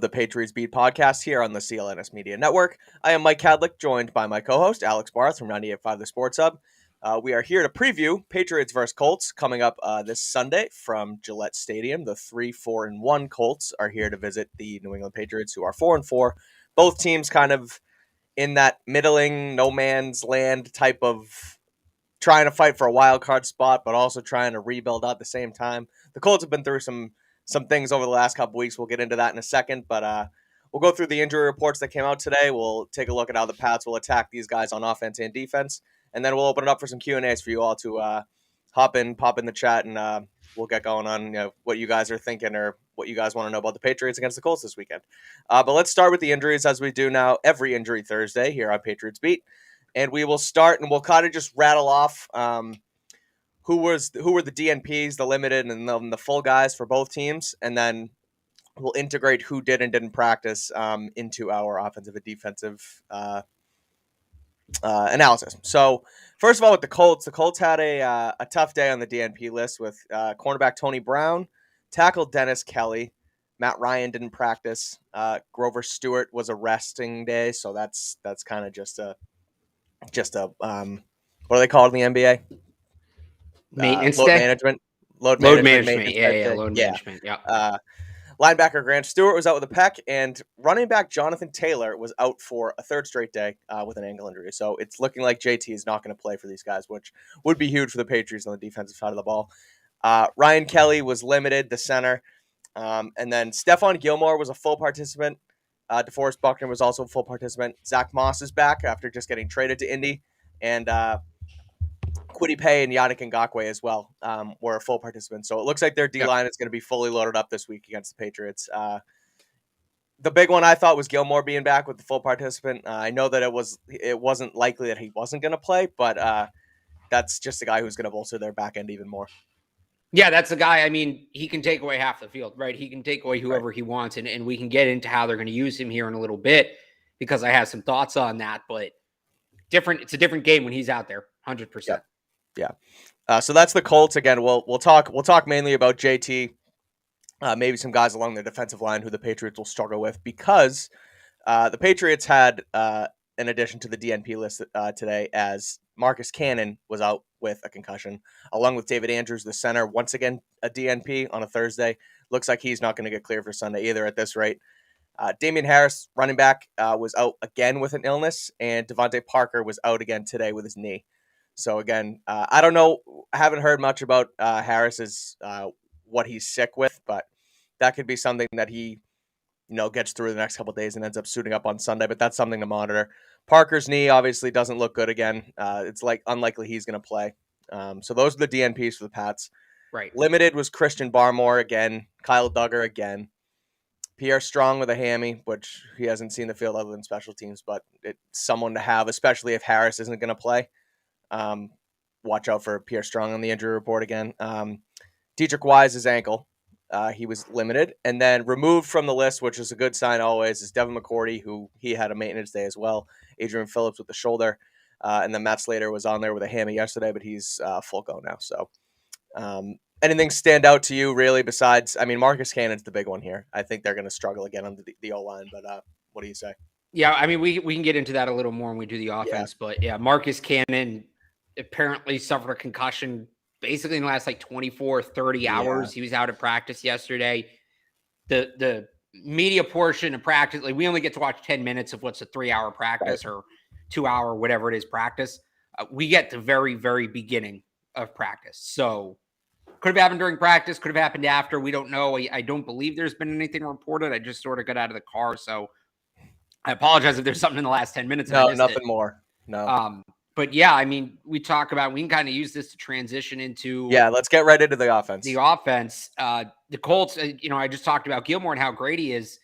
The Patriots Beat podcast here on the CLNS Media Network. I am Mike Kadlick, joined by my co-host Alex Barth from 98.5 The Sports Hub. We are here to preview Patriots versus Colts coming up this Sunday from Gillette Stadium. The 3-4-1 Colts are here to visit the New England Patriots, who are 4-4. Both teams kind of in that middling, no man's land type of trying to fight for a wild card spot, but also trying to rebuild at the same time. The Colts have been through some things over the last couple weeks. We'll get into that in a second, but we'll go through the injury reports that came out today. We'll take a look at how the Pats will attack these guys on offense and defense, and then we'll open it up for some Q&As for you all to pop in the chat, and we'll get going on what you guys are thinking or what you guys want to know about the Patriots against the Colts this weekend. But let's start with the injuries, as we do now every Injury Thursday here on Patriots Beat, and we will start, and we'll kind of just rattle off who were the DNPs, the limited, and the full guys for both teams, and then we'll integrate who did and didn't practice into our offensive and defensive analysis. So first of all, with the Colts had a tough day on the DNP list with cornerback Tony Brown, tackle Dennis Kelly, Matt Ryan didn't practice, Grover Stewart was a resting day, so that's kind of just a what do they call it in the NBA? Maintenance load day? management. Load management. Yeah, load management. Yeah. Linebacker Grant Stewart was out with a pec, and running back Jonathan Taylor was out for a third straight day with an ankle injury. So it's looking like JT is not going to play for these guys, which would be huge for the Patriots on the defensive side of the ball. Ryan Kelly was limited, the center. And then Stephon Gilmore was a full participant. DeForest Buckner was also a full participant. Zach Moss is back after just getting traded to Indy. And Kwity Paye and Yannick Ngakoue as well were full participants. So it looks like their D-line is going to be fully loaded up this week against the Patriots. The big one I thought was Gilmore being back with the full participant. I know that it wasn't likely that he wasn't going to play, but that's just a guy who's going to bolster their back end even more. Yeah, that's the guy. I mean, he can take away half the field, right? He can take away whoever he wants, and we can get into how they're going to use him here in a little bit because I have some thoughts on that, but it's a different game when he's out there, 100%. Yeah. So that's the Colts. Again, we'll talk mainly about JT, maybe some guys along the defensive line who the Patriots will struggle with because the Patriots had an addition to the DNP list today as Marcus Cannon was out with a concussion, along with David Andrews, the center, once again a DNP on a Thursday. Looks like he's not going to get cleared for Sunday either at this rate. Damian Harris, running back, was out again with an illness, and Devontae Parker was out again today with his knee. So again, I don't know. I haven't heard much about Harris's what he's sick with, but that could be something that he, gets through the next couple of days and ends up suiting up on Sunday. But that's something to monitor. Parker's knee obviously doesn't look good again. It's unlikely he's going to play. So those are the DNPs for the Pats. Right. Limited was Christian Barmore again, Kyle Duggar again, Pierre Strong with a hammy, which he hasn't seen the field other than special teams, but it's someone to have, especially if Harris isn't going to play. Watch out for Pierre Strong on the injury report again. Dietrich Wise's ankle. He was limited. And then removed from the list, which is a good sign always, is Devin McCourty, who he had a maintenance day as well. Adrian Phillips with the shoulder. And then Matt Slater was on there with a hammy yesterday, but he's full go now. So anything stand out to you, really, besides, Marcus Cannon's the big one here. I think they're going to struggle again on the O-line, but what do you say? Yeah, we can get into that a little more when we do the offense, but yeah, Marcus Cannon apparently suffered a concussion basically in the last 24, 30 hours. He was out of practice yesterday. The media portion of practice, we only get to watch 10 minutes of what's a 3-hour practice or 2-hour, whatever it is, practice. We get the very, very beginning of practice. So could have happened during practice, could have happened after. We don't know. I don't believe there's been anything reported. I just sort of got out of the car. So I apologize if there's something in the last 10 minutes. No, nothing more. No. But yeah, we can kind of use this to transition into. Yeah, let's get right into the offense. The offense. The Colts, I just talked about Gilmore and how great he is.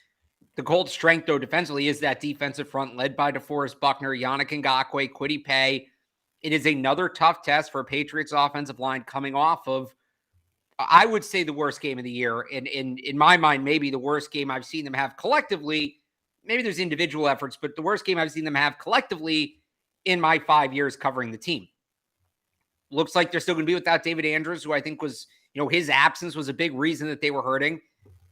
The Colts' strength, though, defensively is that defensive front led by DeForest Buckner, Yannick Ngakoue, Kwity Paye. It is another tough test for Patriots' offensive line coming off of, I would say, the worst game of the year. And in my mind, maybe the worst game I've seen them have collectively. Maybe there's individual efforts, but the worst game I've seen them have collectively in my 5 years covering the team. Looks like they're still going to be without David Andrews, who I think was, his absence was a big reason that they were hurting.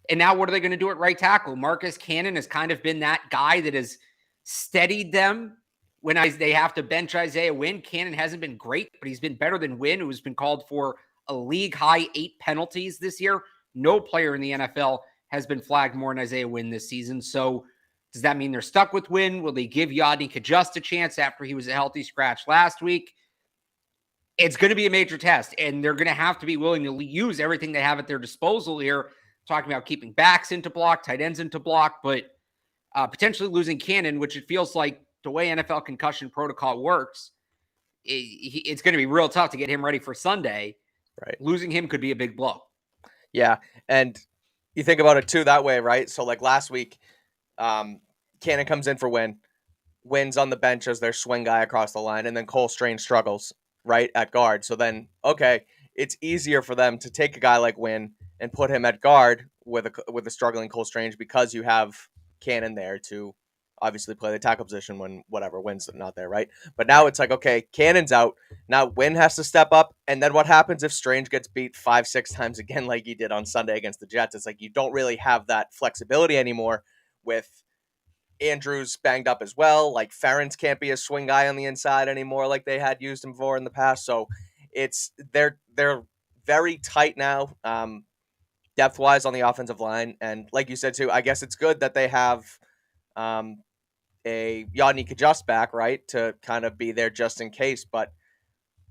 And now what are they going to do at right tackle? Marcus Cannon has kind of been that guy that has steadied them when they have to bench Isaiah Wynn. Cannon hasn't been great, but he's been better than Wynn, who's been called for a league-high 8 penalties this year. No player in the NFL has been flagged more than Isaiah Wynn this season. So does that mean they're stuck with Wynn? Will they give Yodny Kajust a chance after he was a healthy scratch last week? It's going to be a major test, and they're going to have to be willing to use everything they have at their disposal here, talking about keeping backs into block, tight ends into block, but potentially losing Cannon, which it feels like the way NFL concussion protocol works, it's going to be real tough to get him ready for Sunday. Right. Losing him could be a big blow. Yeah, and you think about it too that way, right? So like last week, Cannon comes in for Wynn. Wynn's on the bench as their swing guy across the line, and then Cole Strange struggles right at guard. So then, okay, it's easier for them to take a guy like Wynn and put him at guard with a struggling Cole Strange because you have Cannon there to obviously play the tackle position when whatever Wynn's not there, right? But now it's like, okay, Cannon's out. Now Wynn has to step up, and then what happens if Strange gets beat 5-6 times again like he did on Sunday against the Jets? It's like you don't really have that flexibility anymore with Andrews banged up as well. Like Ferentz can't be a swing guy on the inside anymore like they had used him for in the past. So they're very tight now, depth wise on the offensive line. And like you said too, I guess it's good that they have a Yodny Kajust back, right, to kind of be there just in case. But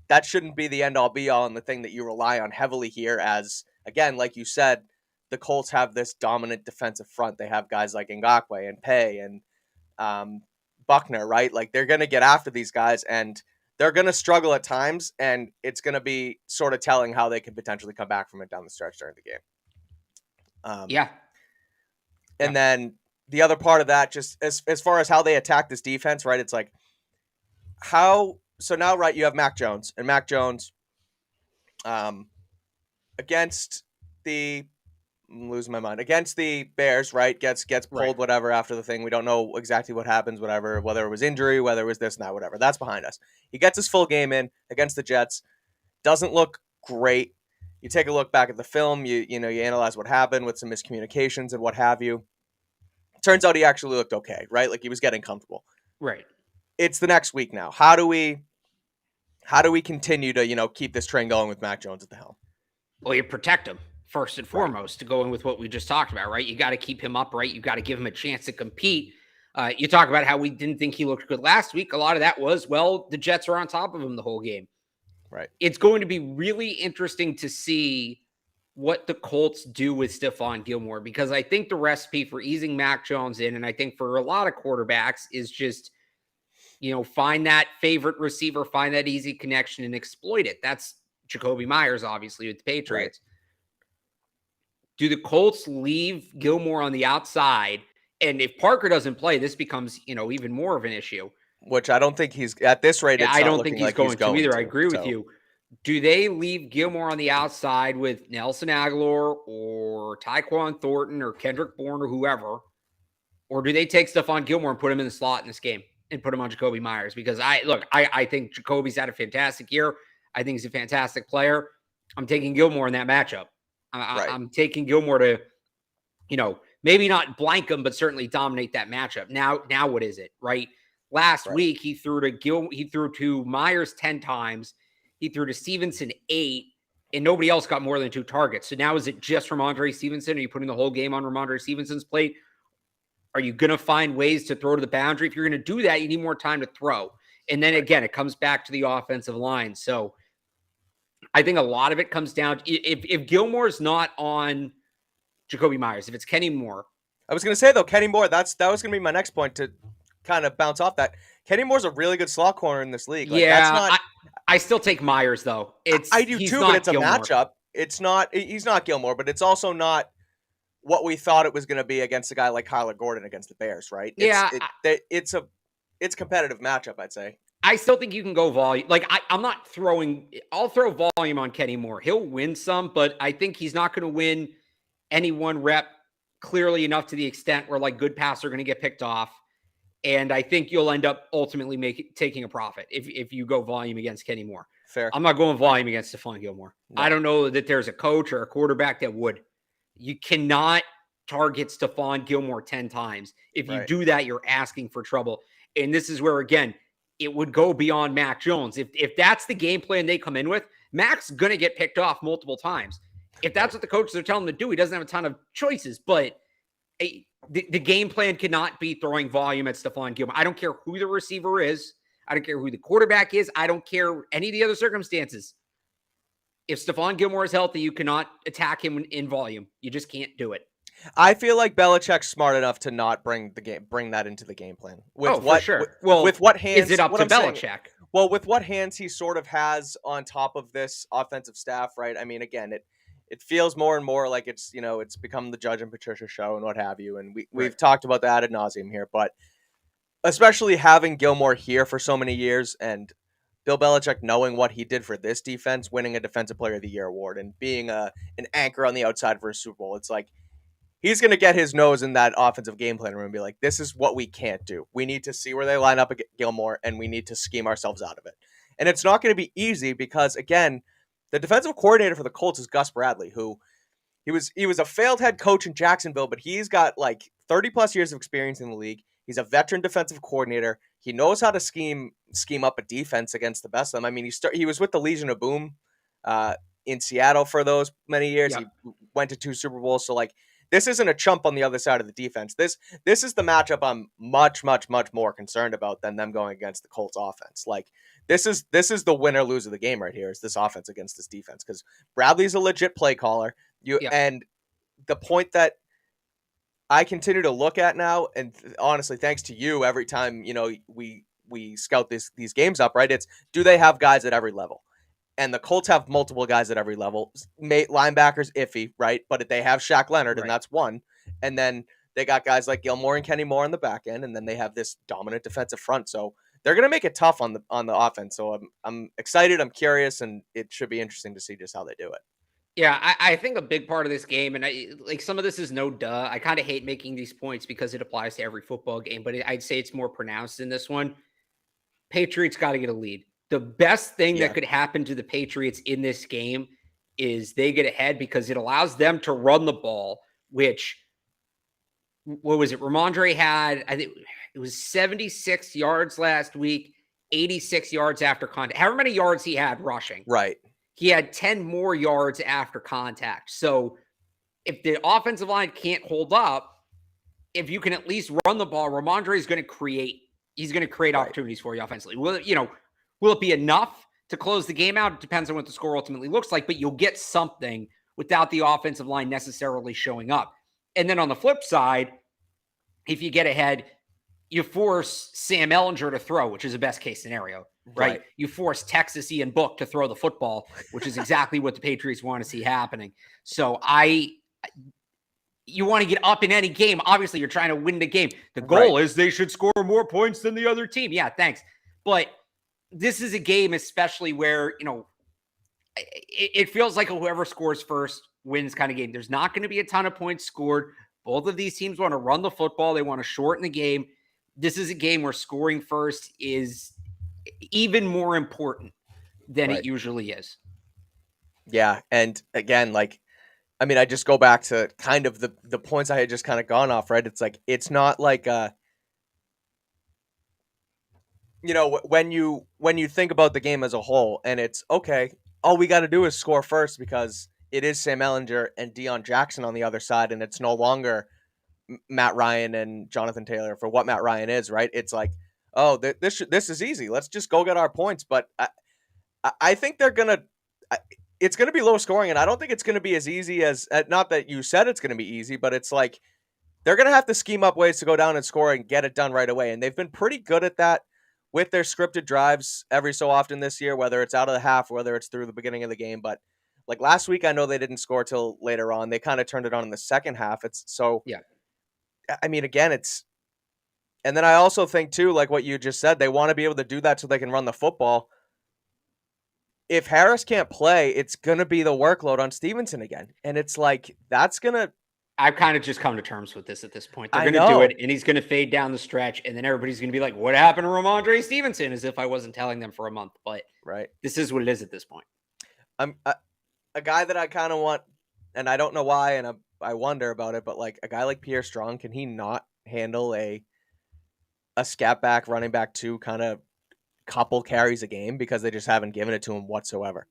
that shouldn't be the end all be all and the thing that you rely on heavily here. As again, like you said, the Colts have this dominant defensive front. They have guys like Ngakoue and Pay and Buckner, right? Like they're going to get after these guys and they're going to struggle at times, and it's going to be sort of telling how they can potentially come back from it down the stretch during the game. Yeah. And then the other part of that, just as far as how they attack this defense, right? It's like so now, right, you have Mac Jones, and Mac Jones against the I'm losing my mind. Against the Bears, right? Gets pulled, whatever, after the thing. We don't know exactly what happens, whatever, whether it was injury, whether it was this and that, whatever. That's behind us. He gets his full game in against the Jets. Doesn't look great. You take a look back at the film, you analyze what happened with some miscommunications and what have you. Turns out he actually looked okay, right? Like he was getting comfortable. Right. It's the next week now. How do we continue to, keep this train going with Mac Jones at the helm? Well, you protect him. First and foremost, to go in with what we just talked about, right? You got to keep him upright. You got to give him a chance to compete. You talk about how we didn't think he looked good last week. A lot of that was, well, the Jets are on top of him the whole game. Right. It's going to be really interesting to see what the Colts do with Stephon Gilmore, because I think the recipe for easing Mac Jones in, and I think for a lot of quarterbacks, is just, find that favorite receiver, find that easy connection and exploit it. That's Jacoby Myers, obviously, with the Patriots. Right. Do the Colts leave Gilmore on the outside? And if Parker doesn't play, this becomes, even more of an issue. Which I don't think he's at this rate. I don't think he's going to either. I agree with you. Do they leave Gilmore on the outside with Nelson Aguilar or Tyquan Thornton or Kendrick Bourne or whoever? Or do they take Stephon Gilmore and put him in the slot in this game and put him on Jacoby Myers? Because I think Jacoby's had a fantastic year. I think he's a fantastic player. I'm taking Gilmore in that matchup. I'm taking Gilmore to, maybe not blank him, but certainly dominate that matchup. Now what is it, right? Last week he threw to Myers 10 times. He threw to Stevenson 8, and nobody else got more than 2 targets. So now is it just Ramondre Stevenson? Are you putting the whole game on Ramondre Stevenson's plate? Are you going to find ways to throw to the boundary? If you're going to do that, you need more time to throw. And then again, it comes back to the offensive line. So I think a lot of it comes down to if Gilmore's not on Jacoby Myers, if it's Kenny Moore. I was going to say, though, Kenny Moore, that was going to be my next point to kind of bounce off that. Kenny Moore's a really good slot corner in this league. Like, yeah, that's not, I still take Myers, though. I do too, but it's a matchup. It's not. He's not Gilmore, but it's also not what we thought it was going to be against a guy like Kyler Gordon against the Bears, right? It's a competitive matchup, I'd say. I still think you can go volume. Like, I'm not throwing – I'll throw volume on Kenny Moore. He'll win some, but I think he's not going to win any one rep clearly enough to the extent where, like, good passes are going to get picked off. And I think you'll end up ultimately taking a profit if you go volume against Kenny Moore. Fair. I'm not going volume against Stephon Gilmore. No. I don't know that there's a coach or a quarterback that would. You cannot target Stephon Gilmore 10 times. If you Right. do that, you're asking for trouble. And this is where, again, it would go beyond Mac Jones. If that's the game plan they come in with, Mac's going to get picked off multiple times. If that's what the coaches are telling him to do, he doesn't have a ton of choices. But the game plan cannot be throwing volume at Stephon Gilmore. I don't care who the receiver is. I don't care who the quarterback is. I don't care any of the other circumstances. If Stephon Gilmore is healthy, you cannot attack him in volume. You just can't do it. I feel like Belichick's smart enough to not bring that into the game plan. For sure. With what hands? Is it up to Belichick? With what hands he sort of has on top of this offensive staff, right? I mean, again, it feels more and more like it's become the Judge and Patricia show and what have you, and we've talked about that ad nauseum here, but especially having Gilmore here for so many years and Bill Belichick knowing what he did for this defense, winning a Defensive Player of the Year award and being an anchor on the outside for a Super Bowl, it's like he's going to get his nose in that offensive game plan room and be like, this is what we can't do. We need to see where they line up against Gilmore, and we need to scheme ourselves out of it. And it's not going to be easy because, again, the defensive coordinator for the Colts is Gus Bradley, who he was a failed head coach in Jacksonville, but he's got like 30-plus years of experience in the league. He's a veteran defensive coordinator. He knows how to scheme up a defense against the best of them. I mean, he was with the Legion of Boom in Seattle for those many years. Yep. He went to 2 Super Bowls, so like, this isn't a chump on the other side of the defense. This is the matchup I'm much, much, much more concerned about than them going against the Colts offense. Like, this is the win or lose of the game right here, is this offense against this defense, because Bradley's a legit play caller. And the point that I continue to look at now, and honestly, thanks to you, every time we scout these games up, right? It's, do they have guys at every level? And the Colts have multiple guys at every level. Linebackers, iffy, right? But they have Shaq Leonard, and that's one. And then they got guys like Gilmore and Kenny Moore on the back end, and then they have this dominant defensive front. So they're going to make it tough on the offense. So I'm excited, I'm curious, and it should be interesting to see just how they do it. Yeah, I think a big part of this game, and some of this is no duh. I kind of hate making these points because it applies to every football game, but I'd say it's more pronounced in this one. Patriots got to get a lead. The best thing that could happen to the Patriots in this game is they get ahead because it allows them to run the ball, which, what was it? Ramondre had, I think it was 76 yards last week, 86 yards after contact. However many yards he had rushing. Right. He had 10 more yards after contact. So if the offensive line can't hold up, if you can at least run the ball, Ramondre is going to create. He's going to create opportunities for you offensively. Will it be enough to close the game out? It depends on what the score ultimately looks like, but you'll get something without the offensive line necessarily showing up. And then on the flip side, if you get ahead, you force Sam Ehlinger to throw, which is a best case scenario, right? You force Texas Ian Book to throw the football, which is exactly what the Patriots want to see happening. So you want to get up in any game. Obviously, you're trying to win the game. The goal is they should score more points than the other team. Yeah, thanks. But this is a game, especially where, it feels like whoever scores first wins kind of game. There's not going to be a ton of points scored. Both of these teams want to run the football. They want to shorten the game. This is a game where scoring first is even more important than it usually is. Yeah. And again, I just go back to kind of the points I had just kind of gone off, right? It's like, it's not like, when you think about the game as a whole, and it's okay, all we got to do is score first because it is Sam Ehlinger and Deion Jackson on the other side, and it's no longer Matt Ryan and Jonathan Taylor for what Matt Ryan is, right? It's like, oh, this is easy. Let's just go get our points. But I think it's going to be low scoring, and I don't think it's going to be as easy as, not that you said it's going to be easy, but it's like they're going to have to scheme up ways to go down and score and get it done right away. And they've been pretty good at that with their scripted drives every so often this year, whether it's out of the half, or whether it's through the beginning of the game. But like last week, I know they didn't score till later on. They kind of turned it on in the second half. Again, and then I also think too, like what you just said, they want to be able to do that so they can run the football. If Harris can't play, it's going to be the workload on Stevenson again. And it's like, I've kind of just come to terms with this at this point. They're going to do it, and he's going to fade down the stretch, and then everybody's going to be like, what happened to Ramondre Stevenson? As if I wasn't telling them for a month. But this is what it is at this point. I'm a guy that I kind of want, and I don't know why, and I wonder about it, but like a guy like Pierre Strong, can he not handle a scat back, running back 2 kind of couple carries a game because they just haven't given it to him whatsoever?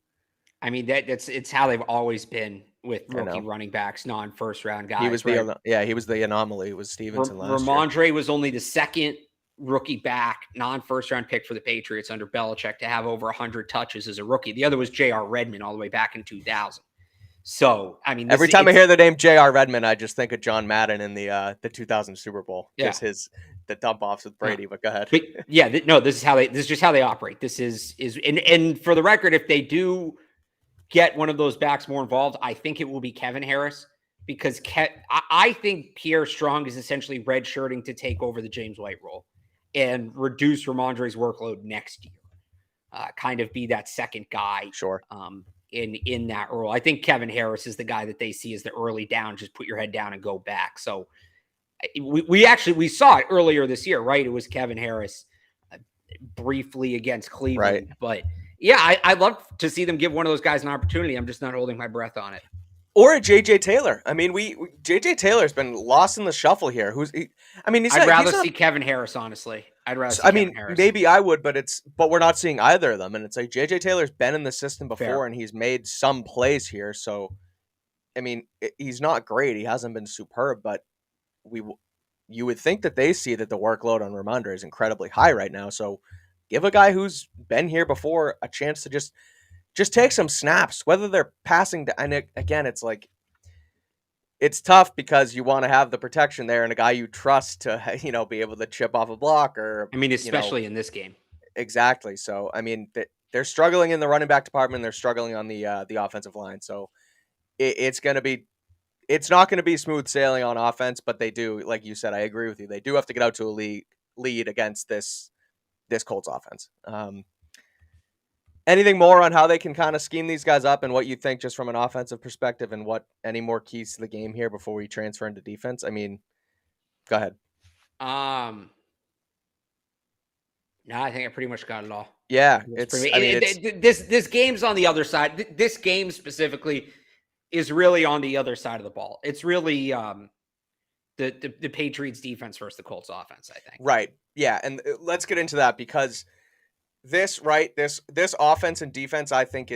I mean, it's how they've always been with I rookie know. running backs, non-first round He was guys, right? he was the anomaly. It was Stevenson last year. Ramondre was only the second rookie back, non-first round pick for the Patriots under Belichick to have over 100 touches as a rookie. The other was J.R. Redmond all the way back in 2000. So, I mean, Every time I hear the name J.R. Redmond, I just think of John Madden in the 2000 Super Bowl. Yeah. Just the dump offs with Brady. But go ahead. But yeah, this is just how they operate. This is and for the record, if they do get one of those backs more involved, I think it will be Kevin Harris, because I think Pierre Strong is essentially redshirting to take over the James White role and reduce Ramondre's workload next year. Kind of be that second guy. Sure. In that role. I think Kevin Harris is the guy that they see as the early down, just put your head down and go back. So we saw it earlier this year, right? It was Kevin Harris briefly against Cleveland, right. But yeah, I'd love to see them give one of those guys an opportunity. I'm just not holding my breath on it. Or a JJ Taylor. I mean, JJ Taylor's been lost in the shuffle here. I'd rather see Kevin Harris, honestly. Maybe I would, but we're not seeing either of them. And it's like JJ Taylor's been in the system before. Fair. And he's made some plays here. So, I mean, he's not great. He hasn't been superb, but you would think that they see that the workload on Ramondre is incredibly high right now. So give a guy who's been here before a chance to just take some snaps, whether they're passing to, and again, it's like, it's tough because you want to have the protection there and a guy you trust to, be able to chip off a block or, especially in this game. Exactly. So, I mean, they're struggling in the running back department. They're struggling on the offensive line. So it's not going to be smooth sailing on offense, but they do, like you said, I agree with you. They do have to get out to a lead against this Colts offense. Anything more on how they can kind of scheme these guys up and what you think just from an offensive perspective, and what any more keys to the game here before we transfer into defense? I mean, go ahead. No, I think I pretty much got it all. Yeah, this game's on the other side. This game specifically is really on the other side of the ball. It's really the Patriots defense versus the Colts offense, I think. Right. Yeah, and let's get into that, because this offense and defense, I think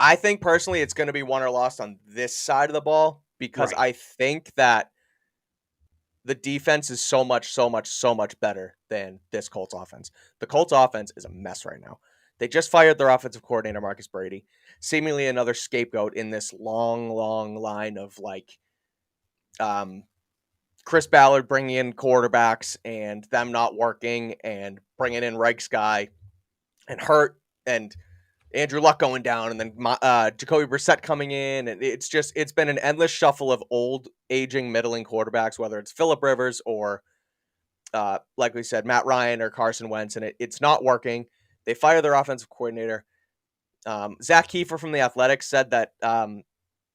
I think personally it's going to be won or lost on this side of the ball, because right. I think that the defense is so much better than this Colts offense. The Colts offense is a mess right now. They just fired their offensive coordinator, Marcus Brady, seemingly another scapegoat in this long line of Chris Ballard bringing in quarterbacks and them not working, and bringing in Reich's guy and Hurt, and Andrew Luck going down, and then Jacoby Brissett coming in. And it's been an endless shuffle of old, aging, middling quarterbacks, whether it's Phillip Rivers or, like we said, Matt Ryan or Carson Wentz, and it's not working. They fire their offensive coordinator. Zach Kiefer from The Athletic said that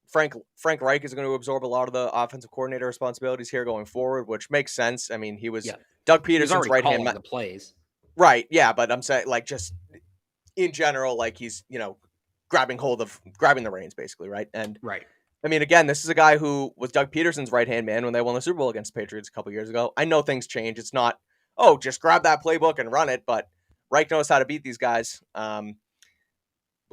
Frank Reich is going to absorb a lot of the offensive coordinator responsibilities here going forward, which makes sense. I mean, he was Doug Peterson's right hand man. The plays. Right, yeah, but I'm saying, just in general, he's, grabbing the reins, basically, right? And right. I mean, again, this is a guy who was Doug Peterson's right-hand man when they won the Super Bowl against the Patriots a couple years ago. I know things change. It's not, just grab that playbook and run it, but Reich knows how to beat these guys. We'll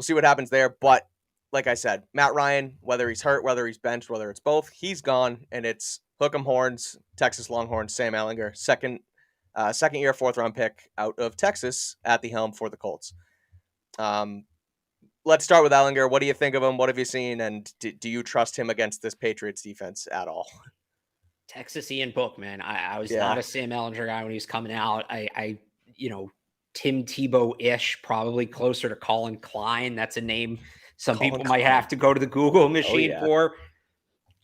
see what happens there, but like I said, Matt Ryan, whether he's hurt, whether he's benched, whether it's both, he's gone, and it's Hook'em Horns, Texas Longhorns, Sam Ehlinger, second year, 4th round pick out of Texas at the helm for the Colts. Let's start with Ehlinger. What do you think of him? What have you seen? And do you trust him against this Patriots defense at all? Texas Ian Book, man. I was not a Sam Ehlinger guy when he was coming out. I Tim Tebow-ish, probably closer to Colin Klein. That's a name some people might have to go to the Google machine for.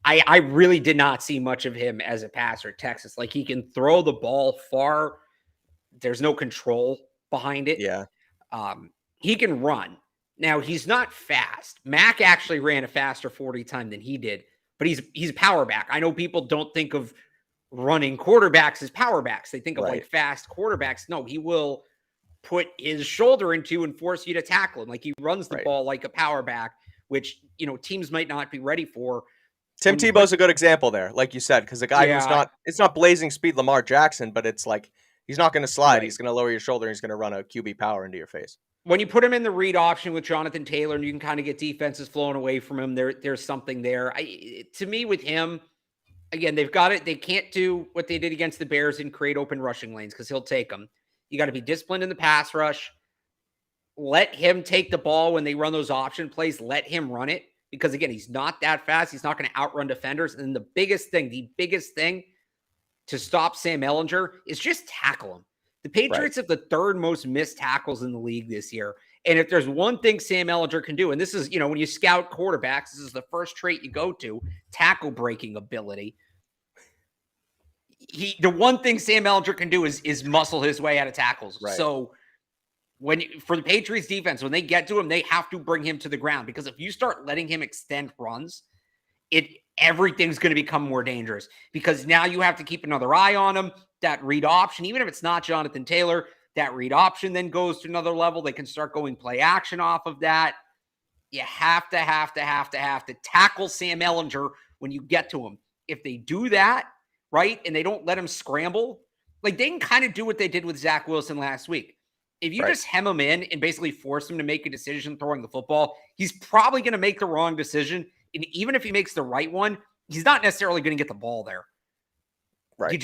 I really did not see much of him as a passer at Texas. He can throw the ball far. There's no control behind it. Yeah. He can run. Now, he's not fast. Mac actually ran a faster 40 time than he did, but he's a power back. I know people don't think of running quarterbacks as power backs. They think of fast quarterbacks. No, he will put his shoulder into and force you to tackle him. Like he runs the ball like a power back, which, teams might not be ready for. Tim Tebow's a good example there, like you said, because the guy who's it's not blazing speed Lamar Jackson, but it's like he's not going to slide. Right. He's going to lower your shoulder. And he's going to run a QB power into your face. When you put him in the read option with Jonathan Taylor and you can kind of get defenses flowing away from him, there's something there. To me, with him, again, they've got it. They can't do what they did against the Bears and create open rushing lanes because he'll take them. You got to be disciplined in the pass rush. Let him take the ball when they run those option plays. Let him run it because, again, he's not that fast. He's not going to outrun defenders. And the biggest thing to stop Sam Ehlinger is just tackle him. The Patriots have the third most missed tackles in the league this year. And if there's one thing Sam Ehlinger can do, and this is, when you scout quarterbacks, this is the first trait you go to, tackle breaking ability. The one thing Sam Ehlinger can do is muscle his way out of tackles. Right. So for the Patriots defense, when they get to him, they have to bring him to the ground because if you start letting him extend runs, everything's going to become more dangerous because now you have to keep another eye on him. That read option, even if it's not Jonathan Taylor, that read option then goes to another level. They can start going play action off of that. You have to tackle Sam Ehlinger when you get to him. If they do that, right, and they don't let him scramble, like they can kind of do what they did with Zach Wilson last week. If you just hem him in and basically force him to make a decision throwing the football, he's probably going to make the wrong decision. And even if he makes the right one, he's not necessarily going to get the ball there. Right.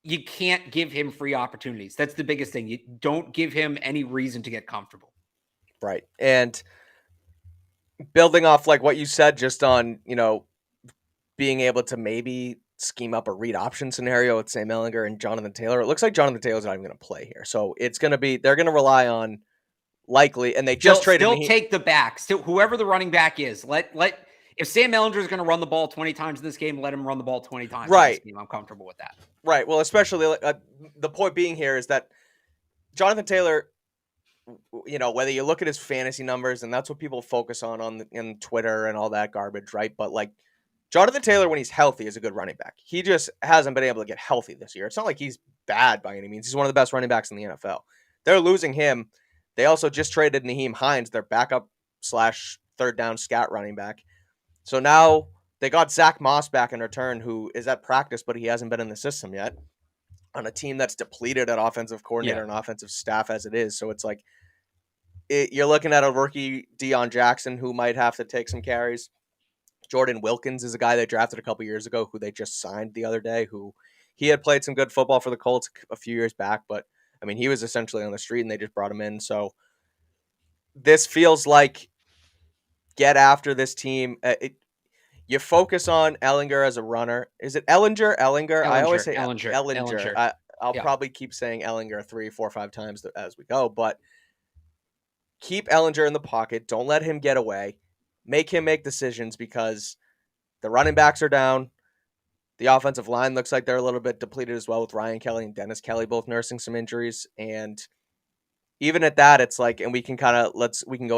You can't give him free opportunities. That's the biggest thing. You don't give him any reason to get comfortable. Right. And building off like what you said, just on, being able to maybe scheme up a read option scenario with Sam Ehlinger and Jonathan Taylor. It looks like Jonathan Taylor's not even going to play here. So it's going to be, they're going to rely on likely, and they just traded. Still take the back. Still, whoever the running back is, if Sam Ehlinger is going to run the ball 20 times in this game, let him run the ball 20 times in this game. I'm comfortable with that. Right. Well, especially the point being here is that Jonathan Taylor, whether you look at his fantasy numbers, and that's what people focus on in Twitter and all that garbage, right? But like Jonathan Taylor, when he's healthy, is a good running back. He just hasn't been able to get healthy this year. It's not like he's bad by any means. He's one of the best running backs in the NFL. They're losing him. They also just traded Nyheim Hines, their backup / third down scat running back. So now they got Zach Moss back in return, who is at practice, but he hasn't been in the system yet, on a team that's depleted at offensive coordinator and offensive staff as it is. So it's like you're looking at a rookie Deion Jackson who might have to take some carries. Jordan Wilkins is a guy they drafted a couple years ago who they just signed the other day, who he had played some good football for the Colts a few years back, but I mean, he was essentially on the street and they just brought him in. So this feels like get after this team. You focus on Ehlinger as a runner. Is it Ehlinger? I always say Ehlinger. I'll probably keep saying Ehlinger 3, 4, 5 times as we go, but keep Ehlinger in the pocket. Don't let him get away. Make him make decisions because the running backs are down. The offensive line looks like they're a little bit depleted as well, with Ryan Kelly and Dennis Kelly both nursing some injuries. And even at that, it's like, and we can go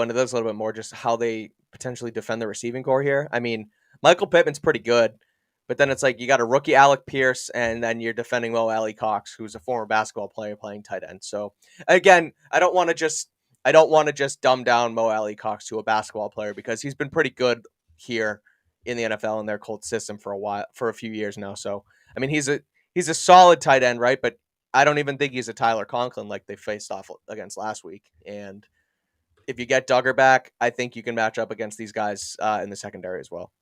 into this a little bit more, just how they potentially defend the receiving core here. I mean, Michael Pittman's pretty good, but then it's like you got a rookie Alec Pierce, and then you're defending Mo Alley Cox, who's a former basketball player playing tight end. So again, I don't want to just dumb down Mo Alley Cox to a basketball player, because he's been pretty good here in the NFL and their Colts system for a few years now. So I mean, he's a solid tight end, right? But I don't even think he's a Tyler Conklin like they faced off against last week. And if you get Duggar back, I think you can match up against these guys in the secondary as well.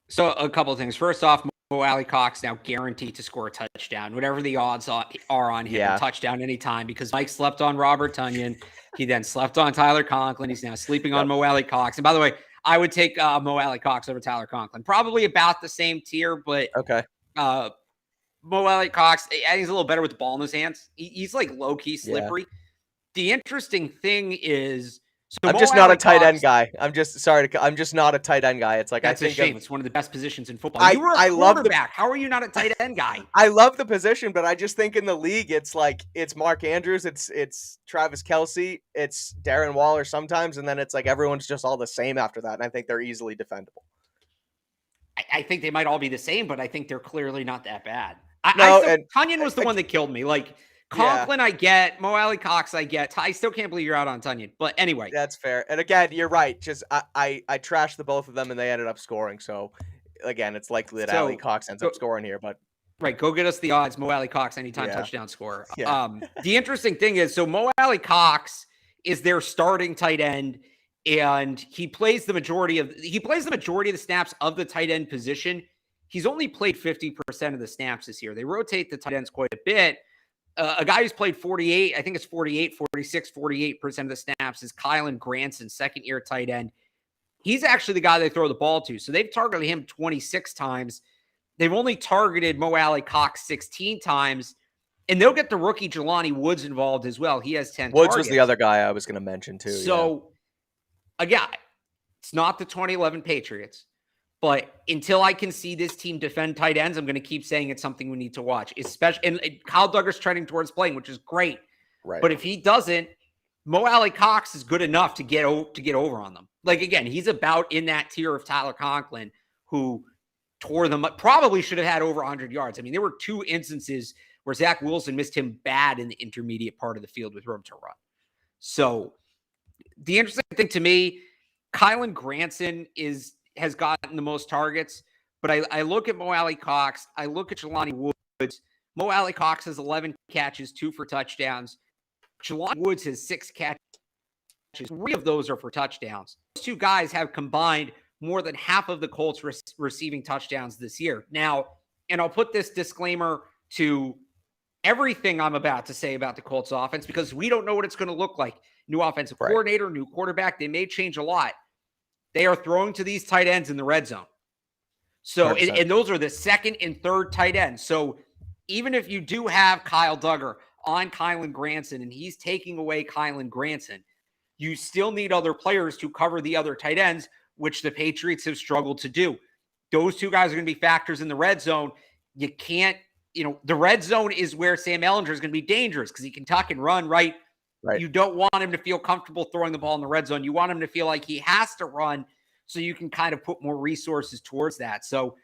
So a couple of things. First off, Mo Alley Cox now guaranteed to score a touchdown, whatever the odds are on him, a touchdown anytime, because Mike slept on Robert Tonyan. He then slept on Tyler Conklin. He's now sleeping on Mo Alley Cox. And by the way, I would take Mo Alley Cox over Tyler Conklin. Probably about the same tier, but okay. Mo Alley Cox, I think he's a little better with the ball in his hands. He's like low-key slippery. Yeah. The interesting thing is, I'm just not a tight end guy. I'm just not a tight end guy. It's like, that's a shame. It's one of the best positions in football. You were a quarterback. How are you not a tight end guy? I love the position, but I just think in the league, it's like, it's Mark Andrews, it's Travis Kelce, it's Darren Waller sometimes, and then it's like everyone's just all the same after that, and I think they're easily defendable. I think they might all be the same, but I think they're clearly not that bad. Tonyan was the one that killed me. Like, Conklin, I get. Mo Alley Cox, I get. I still can't believe you're out on Tunyon. But anyway. That's fair. And again, you're right. Just I trashed the both of them and they ended up scoring. So again, it's likely that Alley Cox ends up scoring here, but right, go get us the odds. Mo Alley Cox, anytime touchdown scorer. Yeah. The interesting thing is, so Mo Alley Cox is their starting tight end, and he plays the majority of the snaps of the tight end position. He's only played 50% of the snaps this year. They rotate the tight ends quite a bit. A guy who's played 48, I think it's 48, 46, 48% of the snaps is Kylan Granson, second-year tight end. He's actually the guy they throw the ball to. So they've targeted him 26 times. They've only targeted Mo Alley Cox 16 times, and they'll get the rookie Jelani Woods involved as well. He has 10 Woods targets. was the other guy I was going to mention too. So, again, it's not the 2011 Patriots. But until I can see this team defend tight ends, I'm going to keep saying it's something we need to watch. Especially, and Kyle Duggar's trending towards playing, which is great. Right. But if he doesn't, Mo Alley Cox is good enough to get over on them. Like, again, he's about in that tier of Tyler Conklin, who tore them up. Probably should have had over 100 yards. I mean, there were 2 instances where Zach Wilson missed him bad in the intermediate part of the field with room to run. So the interesting thing to me, Kylan Granson has gotten the most targets, but I look at Mo Alley Cox, I look at Jelani Woods. Mo Alley Cox has 11 catches, 2 for touchdowns. Jelani Woods has 6 catches, 3 of those are for touchdowns. Those 2 guys have combined more than half of the Colts receiving touchdowns this year. Now, and I'll put this disclaimer to everything I'm about to say about the Colts offense, because we don't know what it's going to look like. New offensive coordinator, new quarterback, they may change a lot. They are throwing to these tight ends in the red zone. So, and those are the second and third tight ends. So even if you do have Kyle Duggar on Kylan Granson and he's taking away Kylan Granson, you still need other players to cover the other tight ends, which the Patriots have struggled to do. Those 2 guys are going to be factors in the red zone. You can't, the red zone is where Sam Ehlinger is going to be dangerous because he can tuck and run, right? You don't want him to feel comfortable throwing the ball in the red zone. You want him to feel like he has to run so you can kind of put more resources towards that. So,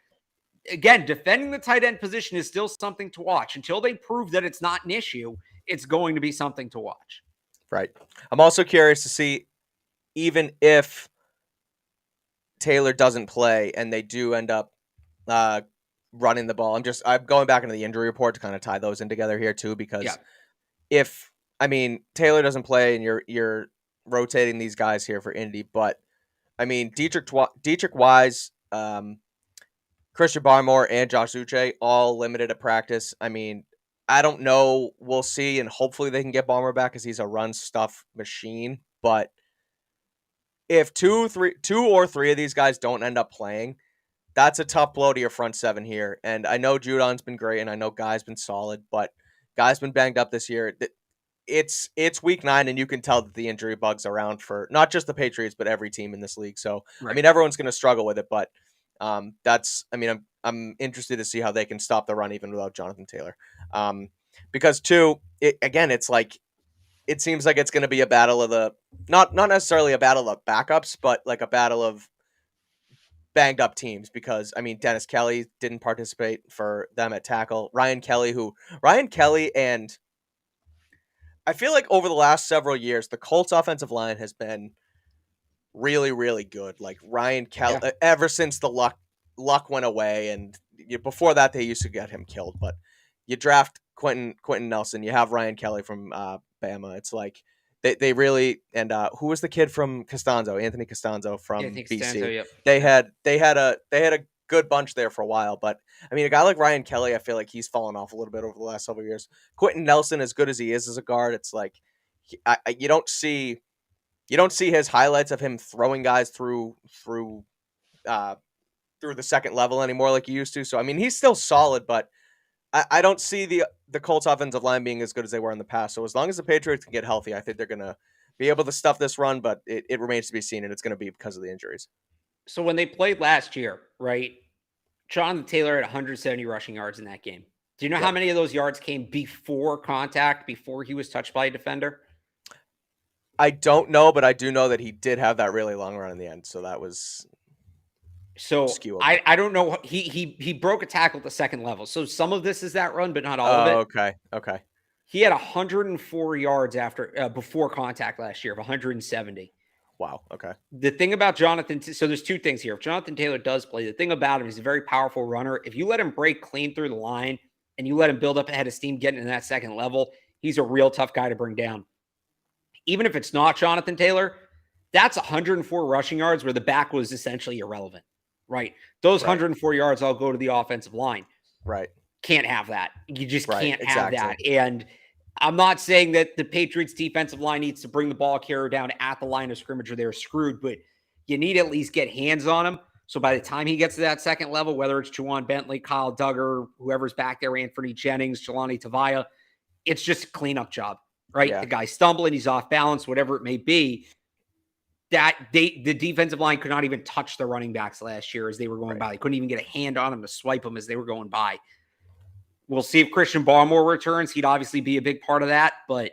again, defending the tight end position is still something to watch. Until they prove that it's not an issue, it's going to be something to watch. Right. I'm also curious to see, even if Taylor doesn't play and they do end up running the ball, I'm going back into the injury report to kind of tie those in together here too, because if Taylor doesn't play and you're rotating these guys here for Indy, but Dietrich Wise, Christian Barmore, and Josh Uche all limited at practice. I don't know. We'll see, and hopefully they can get Barmore back because he's a run stuff machine. But if two or three of these guys don't end up playing, that's a tough blow to your front 7 here. And I know Judon's been great, and I know Guy's been solid, but Guy's been banged up this year. It's week 9, and you can tell that the injury bug's around for not just the Patriots, but every team in this league. So, everyone's going to struggle with it, but I'm interested to see how they can stop the run even without Jonathan Taylor. Because it's like, it seems like it's going to be a battle of not necessarily a battle of backups, but like a battle of banged up teams, because Dennis Kelly didn't participate for them at tackle. Ryan Kelly and I feel like over the last several years, the Colts offensive line has been really, really good. Like Ryan Kelly, ever since the luck went away, and before that, they used to get him killed. But you draft Quentin Nelson, you have Ryan Kelly from Bama. It's like they really, and who was the kid from Costanzo? Anthony Costanzo from BC. Costanzo, yep. They had a good bunch there for a while, but a guy like Ryan Kelly, I feel like he's fallen off a little bit over the last several years. Quentin Nelson, as good as he is as a guard, it's like you don't see his highlights of him throwing guys through the second level anymore like he used to. So he's still solid, but I don't see the Colts offensive line being as good as they were in the past. So as long as the Patriots can get healthy, I think they're gonna be able to stuff this run, but it remains to be seen, and it's gonna be because of the injuries. So when they played last year, right, Jonathan Taylor had 170 rushing yards in that game. Do you know how many of those yards came before contact, before he was touched by a defender? I don't know, but I do know that he did have that really long run in the end. So that was skewable. I don't know. He broke a tackle at the second level. So some of this is that run, but not all of it. Okay. He had 104 yards before contact last year of 170. Wow. Okay. The thing about Jonathan, so there's two things here. If Jonathan Taylor does play, the thing about him, he's a very powerful runner. If you let him break clean through the line and you let him build up ahead of steam, getting in that second level, he's a real tough guy to bring down. Even if it's not Jonathan Taylor, that's 104 rushing yards where the back was essentially irrelevant, right? Those 104 yards all go to the offensive line. Right. Can't have that. You just can't exactly. have that. And I'm not saying that the Patriots defensive line needs to bring the ball carrier down at the line of scrimmage or they're screwed, but you need to at least get hands on him. So by the time he gets to that second level, whether it's Juwan Bentley, Kyle Duggar, whoever's back there, Anthony Jennings, Jelani Tavia, it's just a cleanup job, right? Yeah. The guy's stumbling, he's off balance, whatever it may be. The defensive line could not even touch the running backs last year as they were going by. They couldn't even get a hand on them to swipe them as they were going by. We'll see if Christian Barmore returns. He'd obviously be a big part of that, but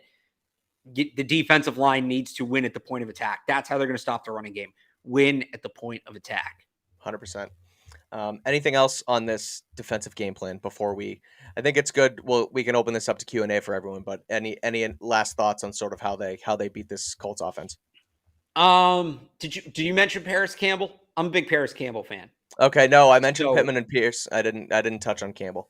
the defensive line needs to win at the point of attack. That's how they're going to stop the running game. Win at the point of attack. 100%. Anything else on this defensive game plan before I think it's good. Well, we can open this up to Q&A for everyone, but any last thoughts on sort of how they beat this Colts offense? Did you mention Paris Campbell? I'm a big Paris Campbell fan. Okay, no, I mentioned Pittman and Pierce. I didn't touch on Campbell.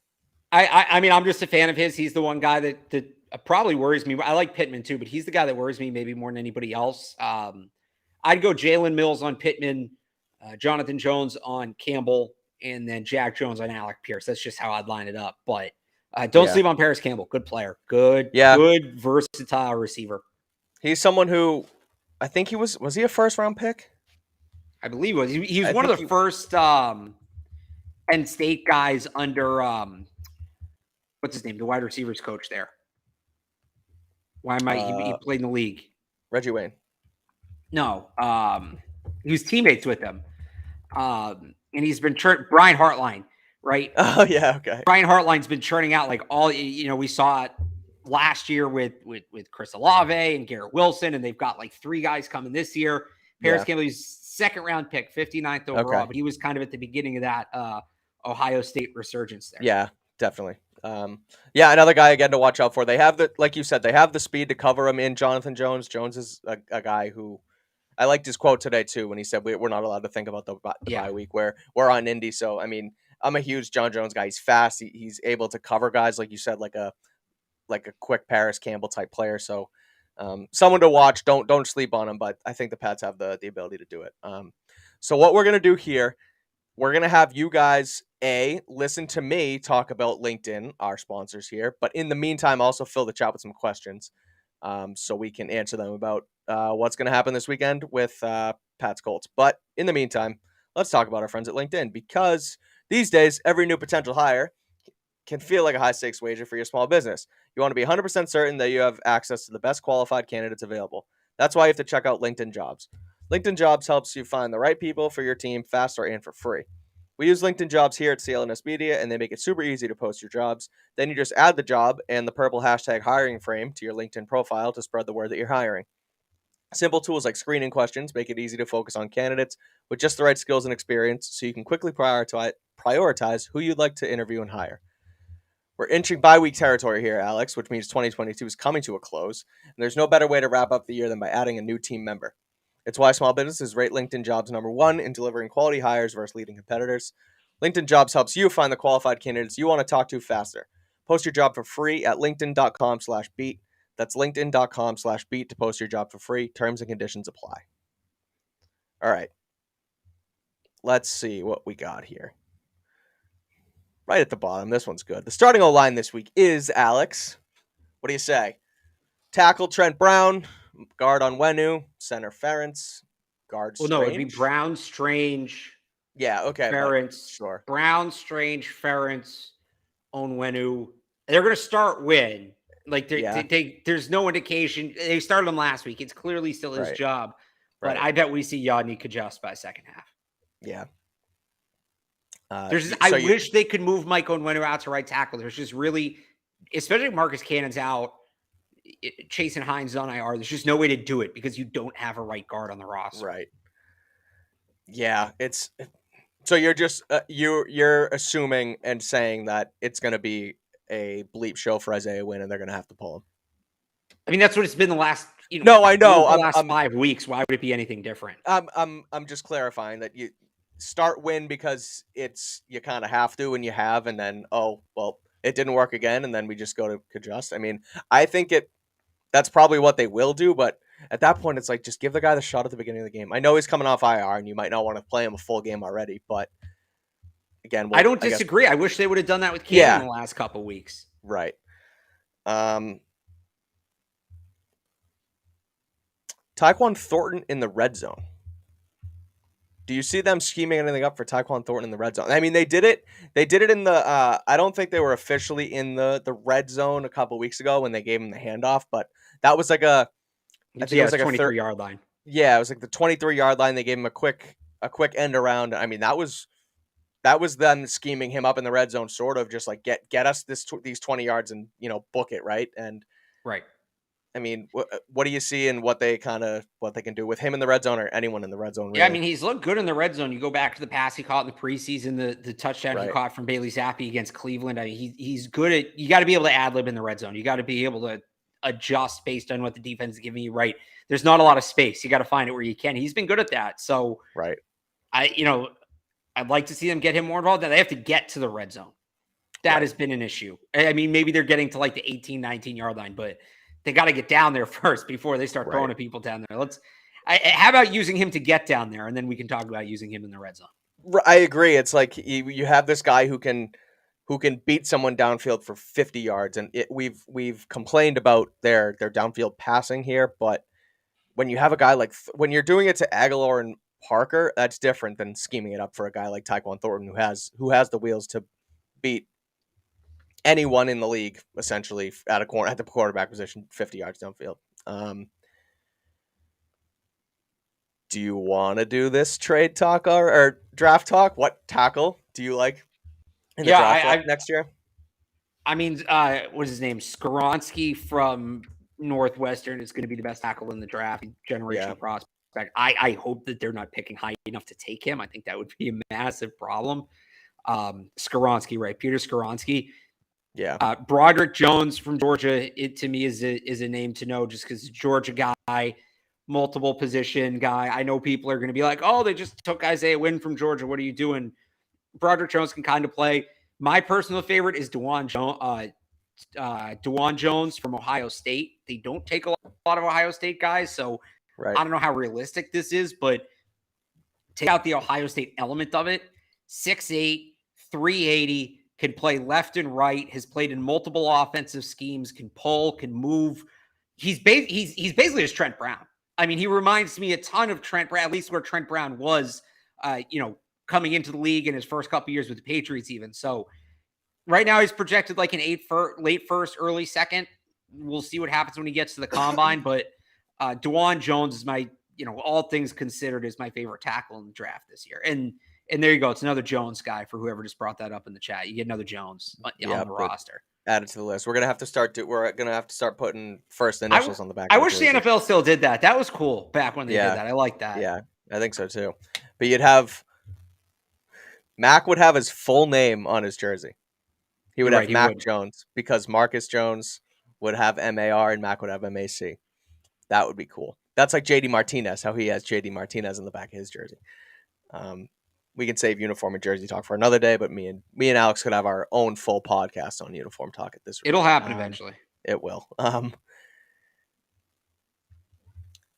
I mean, I'm just a fan of his. He's the one guy that probably worries me. I like Pittman too, but he's the guy that worries me maybe more than anybody else. I'd go Jalen Mills on Pittman, Jonathan Jones on Campbell, and then Jack Jones on Alec Pierce. That's just how I'd line it up. But don't sleep on Paris Campbell. Good player. Good versatile receiver. He's someone who I think he was he a first round pick? I believe he was. He was one of the first Penn State guys under what's his name? The wide receivers coach there. Why am he played in the league? Reggie Wayne. No. He was teammates with them. And he's been Brian Hartline, right? Oh yeah, okay. Brian Hartline's been churning out like all we saw it last year with Chris Olave and Garrett Wilson, and they've got like 3 guys coming this year. Paris Campbell, he's second round pick, 59th overall, but he was kind of at the beginning of that Ohio State resurgence there. Yeah, definitely. Another guy again to watch out for. They have like you said, they have the speed to cover him in Jonathan Jones. Jones is a guy who I liked his quote today too when he said we're not allowed to think about the bye week where we're on Indy. So I mean, I'm a huge John Jones guy. He's fast. He's able to cover guys like you said, like a quick Paris Campbell type player. So someone to watch. Don't sleep on him. But I think the Pats have the ability to do it. So what we're gonna do here, we're gonna have you guys listen to me talk about LinkedIn, our sponsors here. But in the meantime, also fill the chat with some questions, so we can answer them about what's gonna happen this weekend with Pats Colts. But in the meantime, let's talk about our friends at LinkedIn, because these days every new potential hire can feel like a high-stakes wager for your small business. You want to be 100% certain that you have access to the best qualified candidates available. That's why you have to check out LinkedIn Jobs. LinkedIn Jobs helps you find the right people for your team faster and for free. We use LinkedIn Jobs here at CLNS Media, and they make it super easy to post your jobs. Then you just add the job and the purple hashtag hiring frame to your LinkedIn profile to spread the word that you're hiring. Simple tools like screening questions make it easy to focus on candidates with just the right skills and experience, so you can quickly prioritize who you'd like to interview and hire. We're entering bye-week territory here, Alex, which means 2022 is coming to a close, and there's no better way to wrap up the year than by adding a new team member. It's why small businesses rate LinkedIn Jobs #1 in delivering quality hires versus leading competitors. LinkedIn Jobs helps you find the qualified candidates you want to talk to faster. Post your job for free at linkedin.com/beat. That's linkedin.com/beat to post your job for free. Terms and conditions apply. All right. Let's see what we got here. Right at the bottom. This one's good. The starting O-line this week is, Alex, what do you say? Tackle Trent Brown, guard Onwenu, center Ferentz, guard Strange. Well, no, it'd be Brown, Strange. Yeah, okay. Ferentz. Sure. Brown, Strange, Ferentz, Onwenu. They're going to start win. Like, there's no indication. They started him last week. It's clearly still his job. But I bet we see Yodny Kajust by second half. Yeah. I wish they could move Mike Onwenu out to right tackle. There's just really, especially if Marcus Cannon's out, Chase and Hines on IR, there's just no way to do it because you don't have a right guard on the roster. Right. Yeah, so you're just you're assuming and saying that it's going to be a bleep show for Isaiah Wynn and they're going to have to pull him. I mean, that's what it's been the last, No, I know. the last 5 weeks. Why would it be anything different? I'm just clarifying that you start win because you kind of have to, and you have, and then it didn't work again, and then we just go to adjust. I mean, I think that's probably what they will do, but at that point, it's like just give the guy the shot at the beginning of the game. I know he's coming off IR, and you might not want to play him a full game already, but again, I don't disagree. I wish they would have done that with Cam in the last couple weeks. Right. Tyquan Thornton in the red zone. Do you see them scheming anything up for Tyquan Thornton in the red zone? I mean, they did it. They did it in the. I don't think they were officially in the red zone a couple weeks ago when they gave him the handoff, but that was like I think it was like a 23-yard line. Yeah, it was like the 23-yard line. They gave him a quick end around. I mean, that was them scheming him up in the red zone, sort of just like get us these 20 yards and book it, right? And right. I mean, what do you see and what they can do with him in the red zone or anyone in the red zone? Really? Yeah, I mean, he's looked good in the red zone. You go back to the pass he caught in the preseason, the touchdown he caught from Bailey Zappi against Cleveland. I mean, he's good at. You got to be able to ad lib in the red zone. You got to be able to adjust based on what the defense is giving you. Right, there's not a lot of space. You got to find it where you can. He's been good at that. So I'd like to see them get him more involved. Now they have to get to the red zone. That has been an issue. I mean, maybe they're getting to like the 18, 19-yard line, but they got to get down there first before they start throwing at people down there. How about using him to get down there, and then we can talk about using him in the red zone. I agree. It's like you have this guy who can beat someone downfield for 50 yards, and we've complained about their downfield passing here, but when you have a guy like when you're doing it to Aguilar and Parker, that's different than scheming it up for a guy like Tyquan Thornton who has the wheels to beat anyone in the league essentially at the quarterback position 50 yards downfield. Do you want to do this trade talk or draft talk? What tackle do you like in the draft next year? I mean, what is his name? Skoronsky from Northwestern is going to be the best tackle in the draft. Generational prospect. I hope that they're not picking high enough to take him. I think that would be a massive problem. Skoronsky, right? Peter Skoronsky. Yeah. Broderick Jones from Georgia, to me is a name to know just because Georgia guy, multiple position guy. I know people are going to be like, oh, they just took Isaiah Wynn from Georgia. What are you doing? Broderick Jones can kind of play. My personal favorite is DeJuan Jones from Ohio State. They don't take a lot of Ohio State guys, so I don't know how realistic this is, but take out the Ohio State element of it. 6'8", 380, can play left and right, has played in multiple offensive schemes, can pull, can move. He's basically just Trent Brown. I mean, he reminds me a ton of Trent Brown, at least where Trent Brown was, coming into the league in his first couple years with the Patriots even. So right now he's projected like an late first, early second. We'll see what happens when he gets to the combine. But DeJuan Jones is my, all things considered, is my favorite tackle in the draft this year. And there you go. It's another Jones guy for whoever just brought that up in the chat. You get another Jones on the roster. Add it to the list. We're gonna have to start putting first initials on the back. I wish the NFL still did that. That was cool back when they did that. I like that. Yeah, I think so too. But you'd have Mac would have his full name on his jersey. He would have Mac Jones because Marcus Jones would have MAR and Mac would have MAC. That would be cool. That's like JD Martinez, how he has JD Martinez in the back of his jersey. We can save uniform and jersey talk for another day, but me and Alex could have our own full podcast on uniform talk at this rate. It'll happen eventually. It will.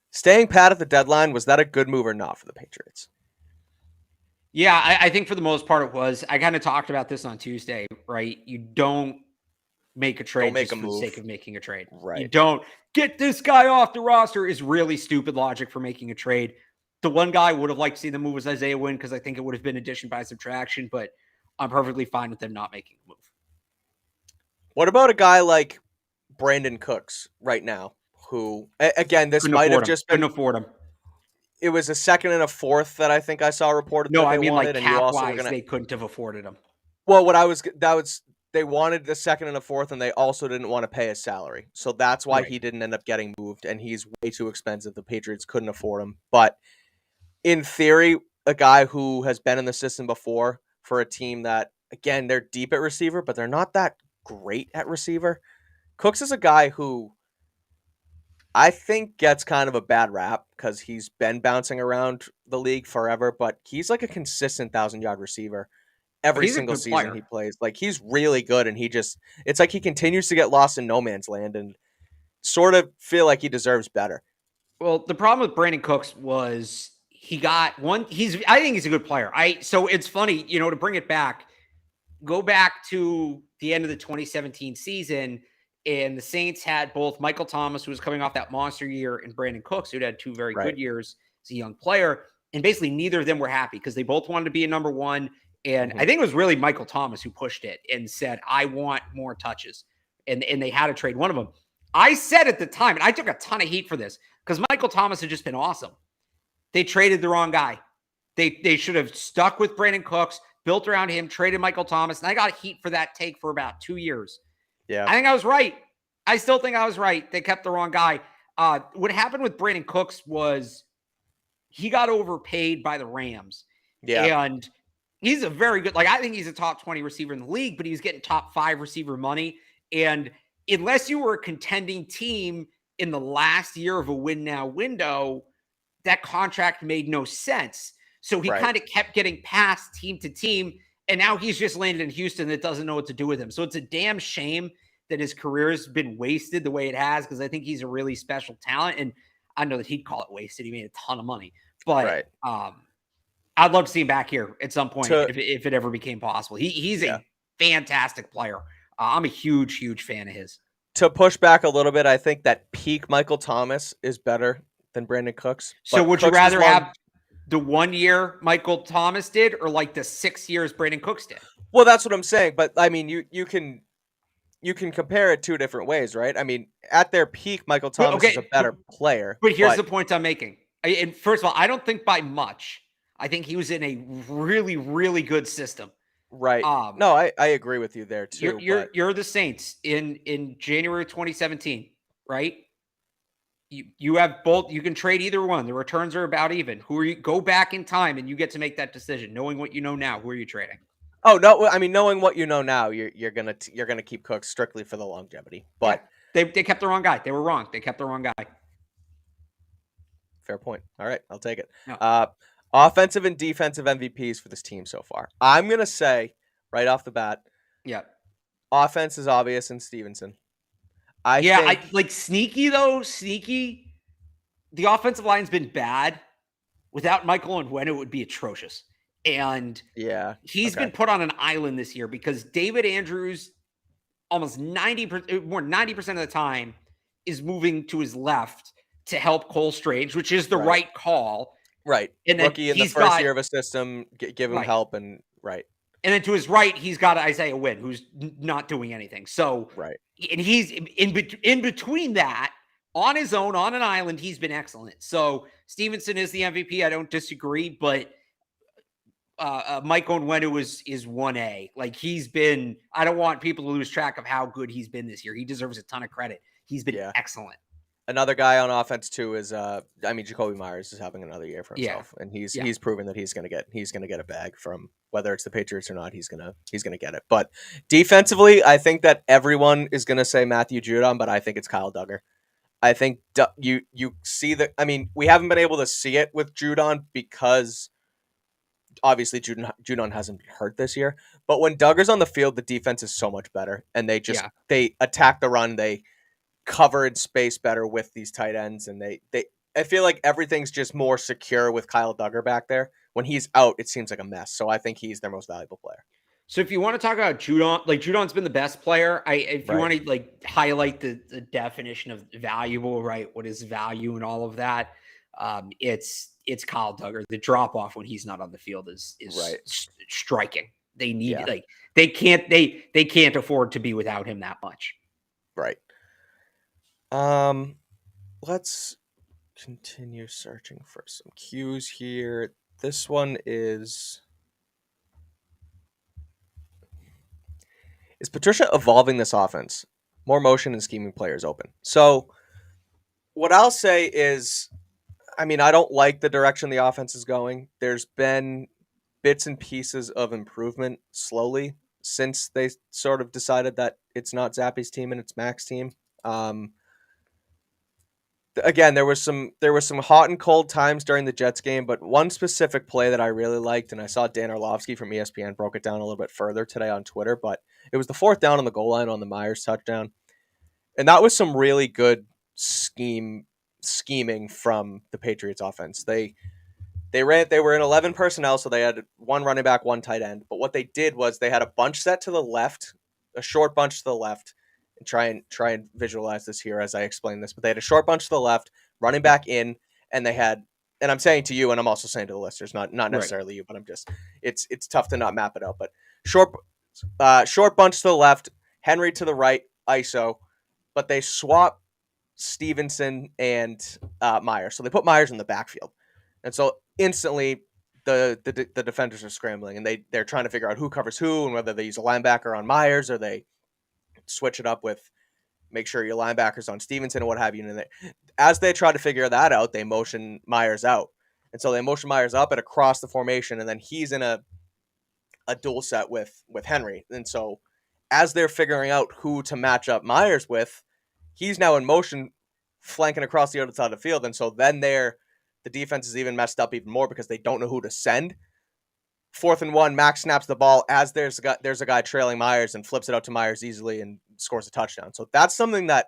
Staying pat at the deadline, was that a good move or not for the Patriots? Yeah, I think for the most part it was. I kind of talked about this on Tuesday, right? You don't make a trade just for the sake of making a trade. Right. You don't get this guy off the roster is really stupid logic for making a trade. The one guy I would have liked to see them move was Isaiah Wynn because I think it would have been addition by subtraction, but I'm perfectly fine with them not making a move. What about a guy like Brandon Cooks right now, who, again, this might have just been... Couldn't afford him. It was a second and a fourth that I think I saw reported. No, I mean like cap-wise, they couldn't have afforded him. Well, they wanted the second and a fourth, and they also didn't want to pay his salary. So that's why he didn't end up getting moved, and he's way too expensive. The Patriots couldn't afford him. But in theory, a guy who has been in the system before for a team that, again, they're deep at receiver, but they're not that great at receiver. Cooks is a guy who I think gets kind of a bad rap because he's been bouncing around the league forever, but he's like a consistent 1,000-yard receiver every He's a single good season player. he plays. Like he's really good, and it's like he continues to get lost in no man's land, and sort of feel like he deserves better. Well, the problem with Brandon Cooks was he got one. I think he's a good player. So it's funny, to bring it back. Go back to the end of the 2017 season, and the Saints had both Michael Thomas, who was coming off that monster year, and Brandon Cooks, who'd had two very Right. good years as a young player. And basically, neither of them were happy because they both wanted to be a number one. And I think it was really Michael Thomas who pushed it and said, I want more touches. And they had to trade one of them. I said at the time, and I took a ton of heat for this because Michael Thomas had just been awesome. They traded the wrong guy. They should have stuck with Brandon Cooks, built around him, traded Michael Thomas, and I got heat for that take for about 2 years. Yeah. I think I was right. I still think I was right. They kept the wrong guy. What happened with Brandon Cooks was he got overpaid by the Rams. Yeah. And he's a very good, I think he's a top 20 receiver in the league, but he was getting top 5 receiver money. And unless you were a contending team in the last year of a win now window, that contract made no sense. So he kind of kept getting passed team to team. And now he's just landed in Houston that doesn't know what to do with him. So it's a damn shame that his career has been wasted the way it has, because I think he's a really special talent. And I know that he'd call it wasted. He made a ton of money. But I'd love to see him back here at some point if it ever became possible. He's a fantastic player. I'm a huge, huge fan of his. To push back a little bit, I think that peak Michael Thomas is better than Brandon Cooks. So would you rather have the 1 year Michael Thomas did or like the 6 years Brandon Cooks did? Well, that's what I'm saying. But I mean, you can compare it two different ways, right? I mean, at their peak, Michael Thomas is a better player. But here's the point I'm making. And first of all, I don't think by much. I think he was in a really, really good system. Right. No, I agree with you there too. You're the Saints in January 2017, right? You have both. You can trade either one. The returns are about even. Who are you? Go back in time and you get to make that decision, knowing what you know now. Who are you trading? Oh no! I mean, knowing what you know now, you're gonna keep Cooks strictly for the longevity. But they kept the wrong guy. They were wrong. They kept the wrong guy. Fair point. All right, I'll take it. No. Offensive and defensive MVPs for this team so far. I'm gonna say right off the bat. Yeah. Offense is obvious in Stevenson. I like sneaky though. Sneaky. The offensive line's been bad. Without Michael and Gwen, it would be atrocious. And he's been put on an island this year because David Andrews, almost 90% of the time, is moving to his left to help Cole Strange, which is the right call. Right. And then rookie in the first year of a system, give him help and right. And then to his right, he's got Isaiah Wynn, who's not doing anything. So and he's in between that. On his own, on an island, he's been excellent. So Stevenson is the MVP. I don't disagree, but Mike Onwenu is 1A. Like he's been, I don't want people to lose track of how good he's been this year. He deserves a ton of credit. He's been excellent. Another guy on offense too is Jacoby Myers is having another year for himself, and he's proven that he's gonna get a bag from whether it's the Patriots or not. He's gonna get it. But defensively, I think that everyone is gonna say Matthew Judon, but I think it's Kyle Duggar. I think you see that. I mean, we haven't been able to see it with Judon because obviously Judon hasn't been hurt this year. But when Duggar's on the field, the defense is so much better, and they attack the run. They cover in space better with these tight ends, and I feel like everything's just more secure with Kyle Duggar back there. When he's out, it seems like a mess. So I think he's their most valuable player. So if you want to talk about Judon, like Judon's been the best player. If you want to like highlight the definition of valuable, right? What is value and all of that? It's Kyle Duggar. The drop off when he's not on the field is striking. They need they can't afford to be without him that much. Right. Let's continue searching for some cues here. This one is Patricia evolving this offense? More motion and scheming players open. So what I'll say is, I mean, I don't like the direction the offense is going. There's been bits and pieces of improvement slowly since they sort of decided that it's not Zappy's team and it's Mac's team. again, there was some hot and cold times during the Jets game, but one specific play that I really liked, and I saw Dan Orlovsky from ESPN broke it down a little bit further today on Twitter, but it was the fourth down on the goal line on the Myers touchdown, and that was some really good scheming from the Patriots offense. They were in 11 personnel, so they had one running back, one tight end. But what they did was they had a bunch set to the left, a short bunch to the left, and try and visualize this here as I explain this. But they had a short bunch to the left, running back in, and they had, and I'm saying to you, and I'm also saying to the listeners, not Right. necessarily you, but it's tough to not map it out. But short short bunch to the left, Henry to the right, ISO, but they swap Stevenson and Myers. So they put Myers in the backfield, and so instantly the defenders are scrambling, and they're trying to figure out who covers who, and whether they use a linebacker on Myers or they switch it up with make sure your linebackers on Stevenson and what have you. And as they try to figure that out, they motion Myers out, and so they motion Myers up and across the formation, and then he's in a dual set with Henry, and so as they're figuring out who to match up Myers with, he's now in motion, flanking across the other side of the field, and so then the defense is even messed up even more because they don't know who to send. 4th and 1, Max snaps the ball as there's a guy trailing Myers and flips it out to Myers easily and scores a touchdown. So that's something that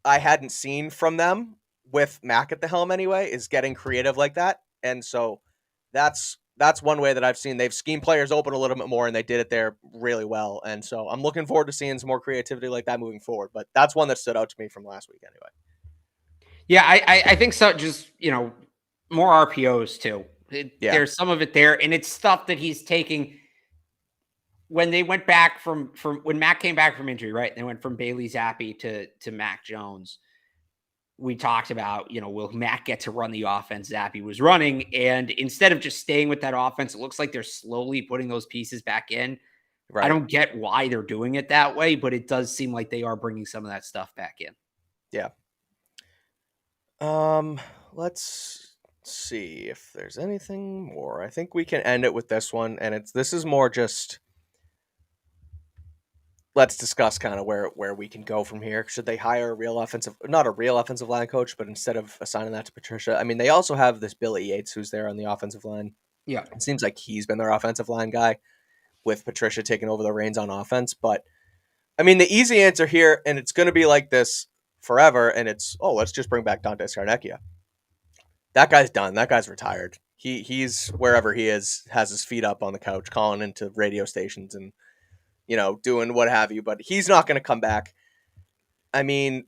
I hadn't seen from them with Mac at the helm anyway, is getting creative like that. And so that's one way that I've seen they've schemed players open a little bit more, and they did it there really well. And so I'm looking forward to seeing some more creativity like that moving forward. But that's one that stood out to me from last week anyway. Yeah, I think so. Just, more RPOs too. Yeah. There's some of it there, and it's stuff that he's taking. When they went back from when Mac came back from injury, right? They went from Bailey Zappi to Mac Jones. We talked about, will Mac get to run the offense Zappi was running? And instead of just staying with that offense, it looks like they're slowly putting those pieces back in. Right. I don't get why they're doing it that way, but it does seem like they are bringing some of that stuff back in. Yeah. Let's see if there's anything more. I think we can end it with this one, and this is more just let's discuss kind of where we can go from here. Should they hire not a real offensive line coach, but instead of assigning that to Patricia? I mean, they also have this Billy Yates who's there on the offensive line. Yeah. It seems like he's been their offensive line guy with Patricia taking over the reins on offense. But I mean, the easy answer here, and it's going to be like this forever, and it's, let's just bring back Dante Scarnecchia. That guy's done. That guy's retired. He's wherever he is, has his feet up on the couch, calling into radio stations and, doing what have you. But he's not going to come back. I mean,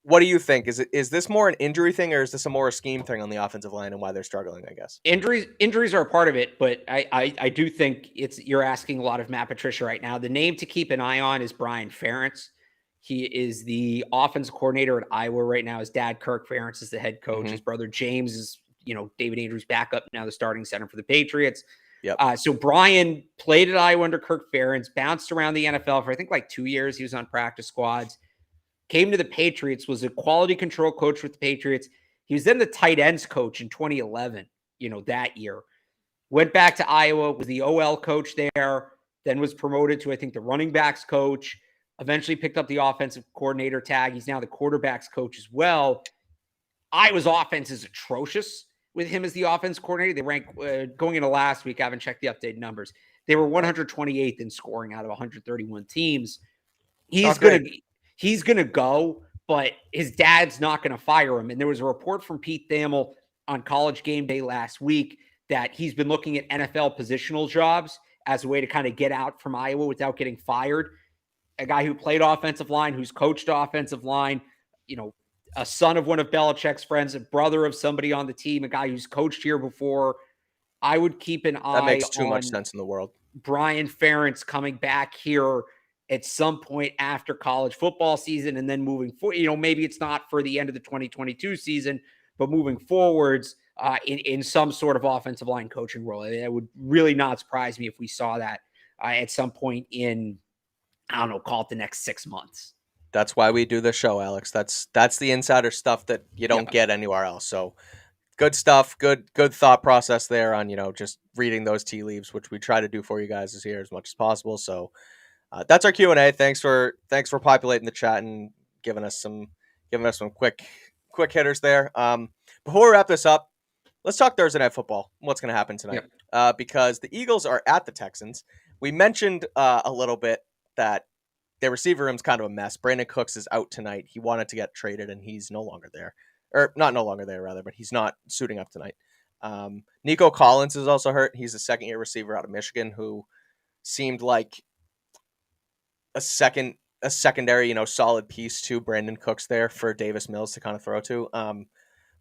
what do you think? Is this more an injury thing, or is this a more scheme thing on the offensive line and why they're struggling, I guess? Injuries are a part of it, but I do think you're asking a lot of Matt Patricia right now. The name to keep an eye on is Brian Ferentz. He is the offensive coordinator at Iowa right now. His dad, Kirk Ferentz, is the head coach. Mm-hmm. His brother, James, is, David Andrews' backup, now the starting center for the Patriots. Yep. So Brian played at Iowa under Kirk Ferentz, bounced around the NFL for, I think, like 2 years. He was on practice squads, came to the Patriots, was a quality control coach with the Patriots. He was then the tight ends coach in 2011, that year. Went back to Iowa, was the OL coach there, then was promoted to, I think, the running backs coach. Eventually picked up the offensive coordinator tag. He's now the quarterbacks coach as well. Iowa's offense is atrocious with him as the offense coordinator. They rank, going into last week, I haven't checked the updated numbers. They were 128th in scoring out of 131 teams. He's going to go, but his dad's not going to fire him. And there was a report from Pete Thamel on College Game Day last week that he's been looking at NFL positional jobs as a way to kind of get out from Iowa without getting fired. A guy who played offensive line, who's coached offensive line, a son of one of Belichick's friends, a brother of somebody on the team, a guy who's coached here before. I would keep an eye on. That makes too much sense in the world. Brian Ferentz coming back here at some point after college football season and then moving forward. Maybe it's not for the end of the 2022 season, but moving forwards in some sort of offensive line coaching role. It would really not surprise me if we saw that at some point in, I don't know, call it the next 6 months. That's why we do the show, Alex. That's the insider stuff that you don't get anywhere else. So good stuff, good thought process there on, just reading those tea leaves, which we try to do for you guys this year as much as possible. So that's our Q&A. Thanks for populating the chat and giving us some giving us some quick hitters there. Before we wrap this up, let's talk Thursday Night Football. What's going to happen tonight? Because the Eagles are at the Texans. We mentioned a little bit that their receiver room's kind of a mess. Brandon Cooks is out tonight. He wanted to get traded, and he's no longer there. Or not no longer there, rather, but he's not suiting up tonight. Nico Collins is also hurt. He's a second-year receiver out of Michigan who seemed like a secondary, solid piece to Brandon Cooks there for Davis Mills to kind of throw to.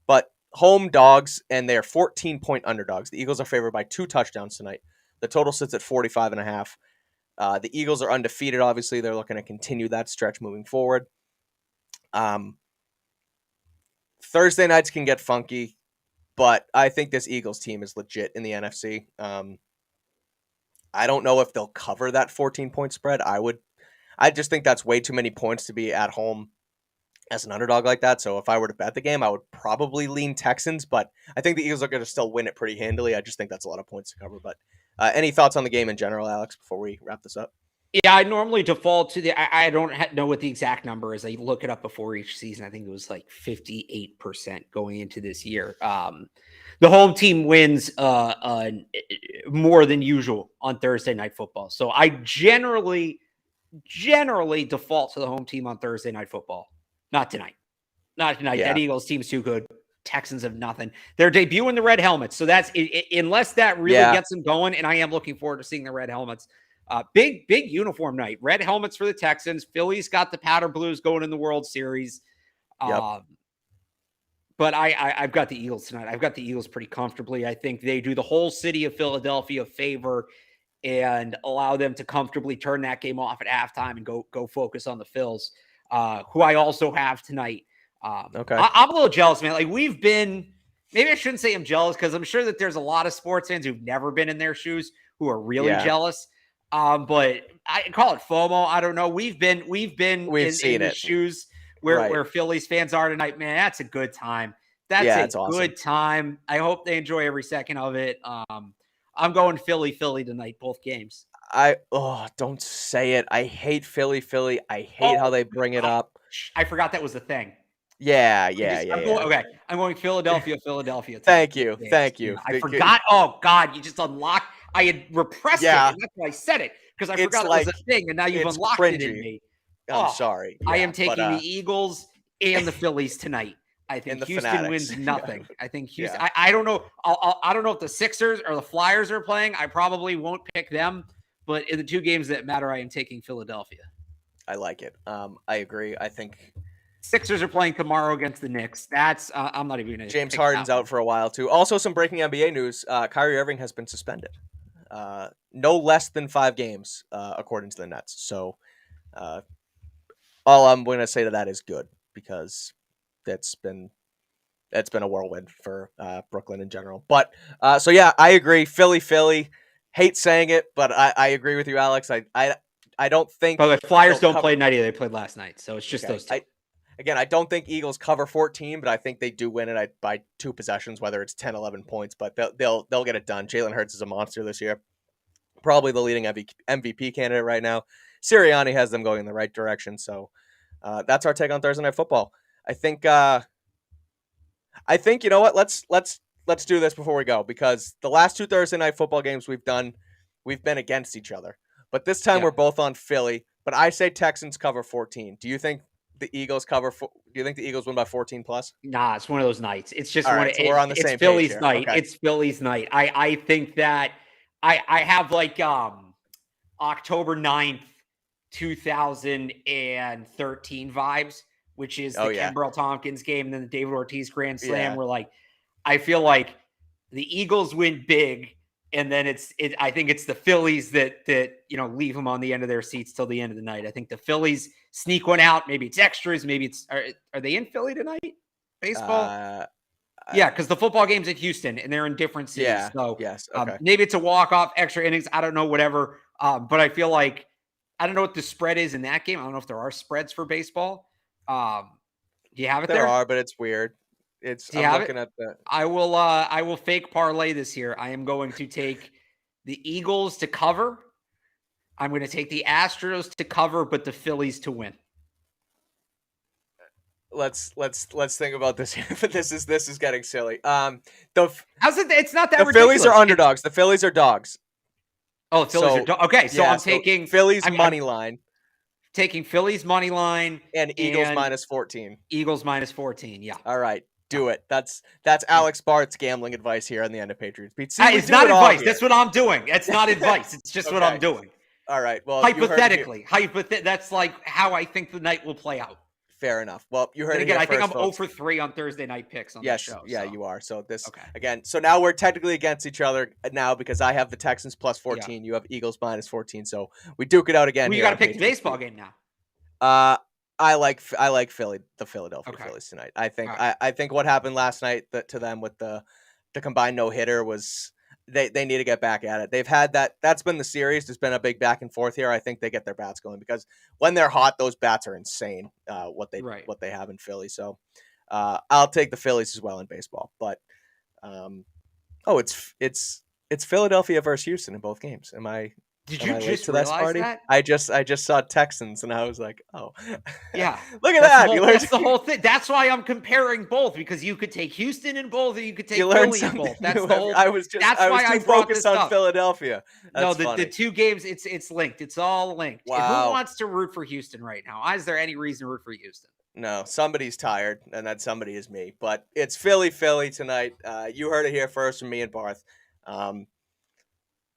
But home dogs, and they're 14-point underdogs. The Eagles are favored by 2 touchdowns tonight. The total sits at 45.5. The Eagles are undefeated, obviously. They're looking to continue that stretch moving forward. Thursday nights can get funky, but I think this Eagles team is legit in the NFC. I don't know if they'll cover that 14-point spread. I just think that's way too many points to be at home as an underdog like that. So if I were to bet the game, I would probably lean Texans, but I think the Eagles are going to still win it pretty handily. I just think that's a lot of points to cover. But any thoughts on the game in general, Alex, before we wrap this up? Yeah, I normally default to I don't know what the exact number is. I look it up before each season. I think it was like 58% going into this year. The home team wins more than usual on Thursday Night Football. So I generally default to the home team on Thursday Night Football. Not tonight. Not tonight. Yeah. That Eagles team's too good. Texans have nothing. They're debuting the red helmets. So that's unless that really gets them going, and I am looking forward to seeing the red helmets. Big uniform night. Red helmets for the Texans. Philly's got the powder blues going in the World Series. But I've got the Eagles tonight. I've got the Eagles pretty comfortably. I think they do the whole city of Philadelphia a favor and allow them to comfortably turn that game off at halftime and go focus on the Phils, who I also have tonight. Okay. I'm a little jealous, man. Like maybe I shouldn't say I'm jealous because I'm sure that there's a lot of sports fans who've never been in their shoes who are really jealous. But I call it FOMO. I don't know. We've been in the shoes where Phillies fans are tonight, man. That's a good time. That's a good time. I hope they enjoy every second of it. I'm going Philly tonight, both games. Don't say it. I hate Philly. I hate how they bring it up. I forgot that was the thing. Yeah. Okay, I'm going Philadelphia. Thank you. I forgot. Oh God, you just unlocked. I had repressed it, and that's why I said it because I forgot it was a thing, and now you've unlocked it in me. I'm sorry. I am taking the Eagles and the Phillies tonight. I think Houston wins nothing. I think Houston. I don't know. I don't know if the Sixers or the Flyers are playing. I probably won't pick them. But in the 2 games that matter, I am taking Philadelphia. I like it. I agree. I think Sixers are playing tomorrow against the Knicks. That's I'm not even going to. James Harden's out for a while too. Also, some breaking NBA news: Kyrie Irving has been suspended, no less than 5 games, according to the Nets. So, all I'm going to say to that is good because it's been a whirlwind for Brooklyn in general. But I agree. Philly. Hate saying it, but I agree with you, Alex. I don't think. But the Flyers don't play tonight either. They played last night, so it's just those 2. I don't think Eagles cover 14, but I think they do win it by 2 possessions, whether it's 10, 11 points. But they'll get it done. Jalen Hurts is a monster this year. Probably the leading MVP candidate right now. Sirianni has them going in the right direction. So that's our take on Thursday Night Football. I think you know what? Let's do this before we go because the last 2 Thursday Night Football games we've been against each other. But this time we're both on Philly. But I say Texans cover 14. Do you think the Eagles do you think the Eagles win by 14 plus? Nah, it's one of those nights. It's just we're on the same Philly's page here. night. Okay. It's Philly's night. I think that I have like October 9th, 2013 vibes, which is the Kimbrel Tompkins game and then the David Ortiz Grand Slam where like I feel like the Eagles win big, and then I think it's the Phillies that leave them on the end of their seats till the end of the night. I think the Phillies sneak one out. Maybe it's extras. Maybe it's are they in Philly tonight? Baseball. Because the football game's at Houston, and they're in different cities. Yeah. So yes. Okay. Maybe it's a walk-off, extra innings. I don't know, whatever. But I feel like I don't know what the spread is in that game. I don't know if there are spreads for baseball. Do you have it there? There are, but it's weird. I'm looking at that. I will fake parlay this year. I am going to take the Eagles to cover. I'm going to take the Astros to cover, but the Phillies to win. let's think about this here. But this is getting silly. How's it? It's not that the ridiculous. Phillies are underdogs. The Phillies are dogs. Oh, the Phillies are okay. So yeah, I'm taking Phillies money line. Taking Phillies money line and Eagles minus 14. Eagles minus 14. Yeah. All right. Do it. That's Alex Barth's gambling advice here on the end of Patriots Beat. See, it's not advice. That's what I'm doing. It's not advice. It's just what I'm doing. All right. Well, hypothetically, that's like how I think the night will play out. Fair enough. Well, you heard it again. Here I think first, I'm folks. 0 for 3 on Thursday night picks on the show. Yeah, you are. So again. So now we're technically against each other now because I have the Texans plus 14. Yeah. You have Eagles minus 14. So we duke it out again. Well, you got to pick the baseball game now. I like Philly, the Philadelphia Phillies tonight. I think I think what happened last night to them with the combined no-hitter was they need to get back at it. They've had that's been the series. There's been a big back and forth here. I think they get their bats going because when they're hot, those bats are insane. What they have in Philly. So I'll take the Phillies as well in baseball. But it's Philadelphia versus Houston in both games. Did you just realize that? I just saw Texans and I was like, oh, yeah. Look at that. That's the whole thing. That's why I'm comparing both because you could take Houston in both, or you could take Philly in both. That's the whole. I was too focused on Philadelphia. That's the two games. It's linked. It's all linked. Wow. And who wants to root for Houston right now? Is there any reason to root for Houston? No, somebody's tired, and that somebody is me. But it's Philly tonight. You heard it here first from me and Barth.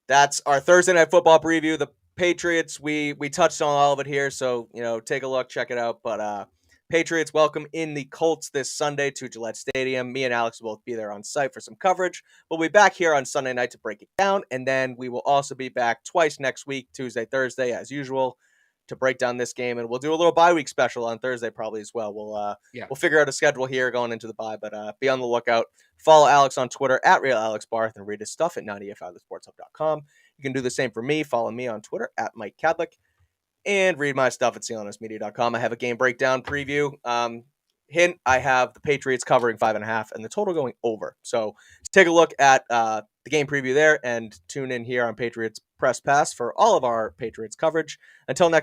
That's our Thursday Night Football preview. The Patriots, we touched on all of it here, so take a look, check it out. But Patriots welcome in the Colts this Sunday to Gillette Stadium. Me and Alex will both be there on site for some coverage. We'll be back here on Sunday night to break it down, and then we will also be back twice next week, Tuesday, Thursday, as usual, to break down this game. And we'll do a little bye week special on Thursday probably as well. We'll figure out a schedule here going into the bye, but be on the lookout. Follow Alex on Twitter at RealAlexBarth and read his stuff at 98.5thesportshub.com. You can do the same for me. Follow me on Twitter at Mike Kadlick and read my stuff at CLNSmedia.com. I have a game breakdown preview. Hint, I have the Patriots covering 5.5 and the total going over. So take a look at the game preview there and tune in here on Patriots Press Pass for all of our Patriots coverage. Until next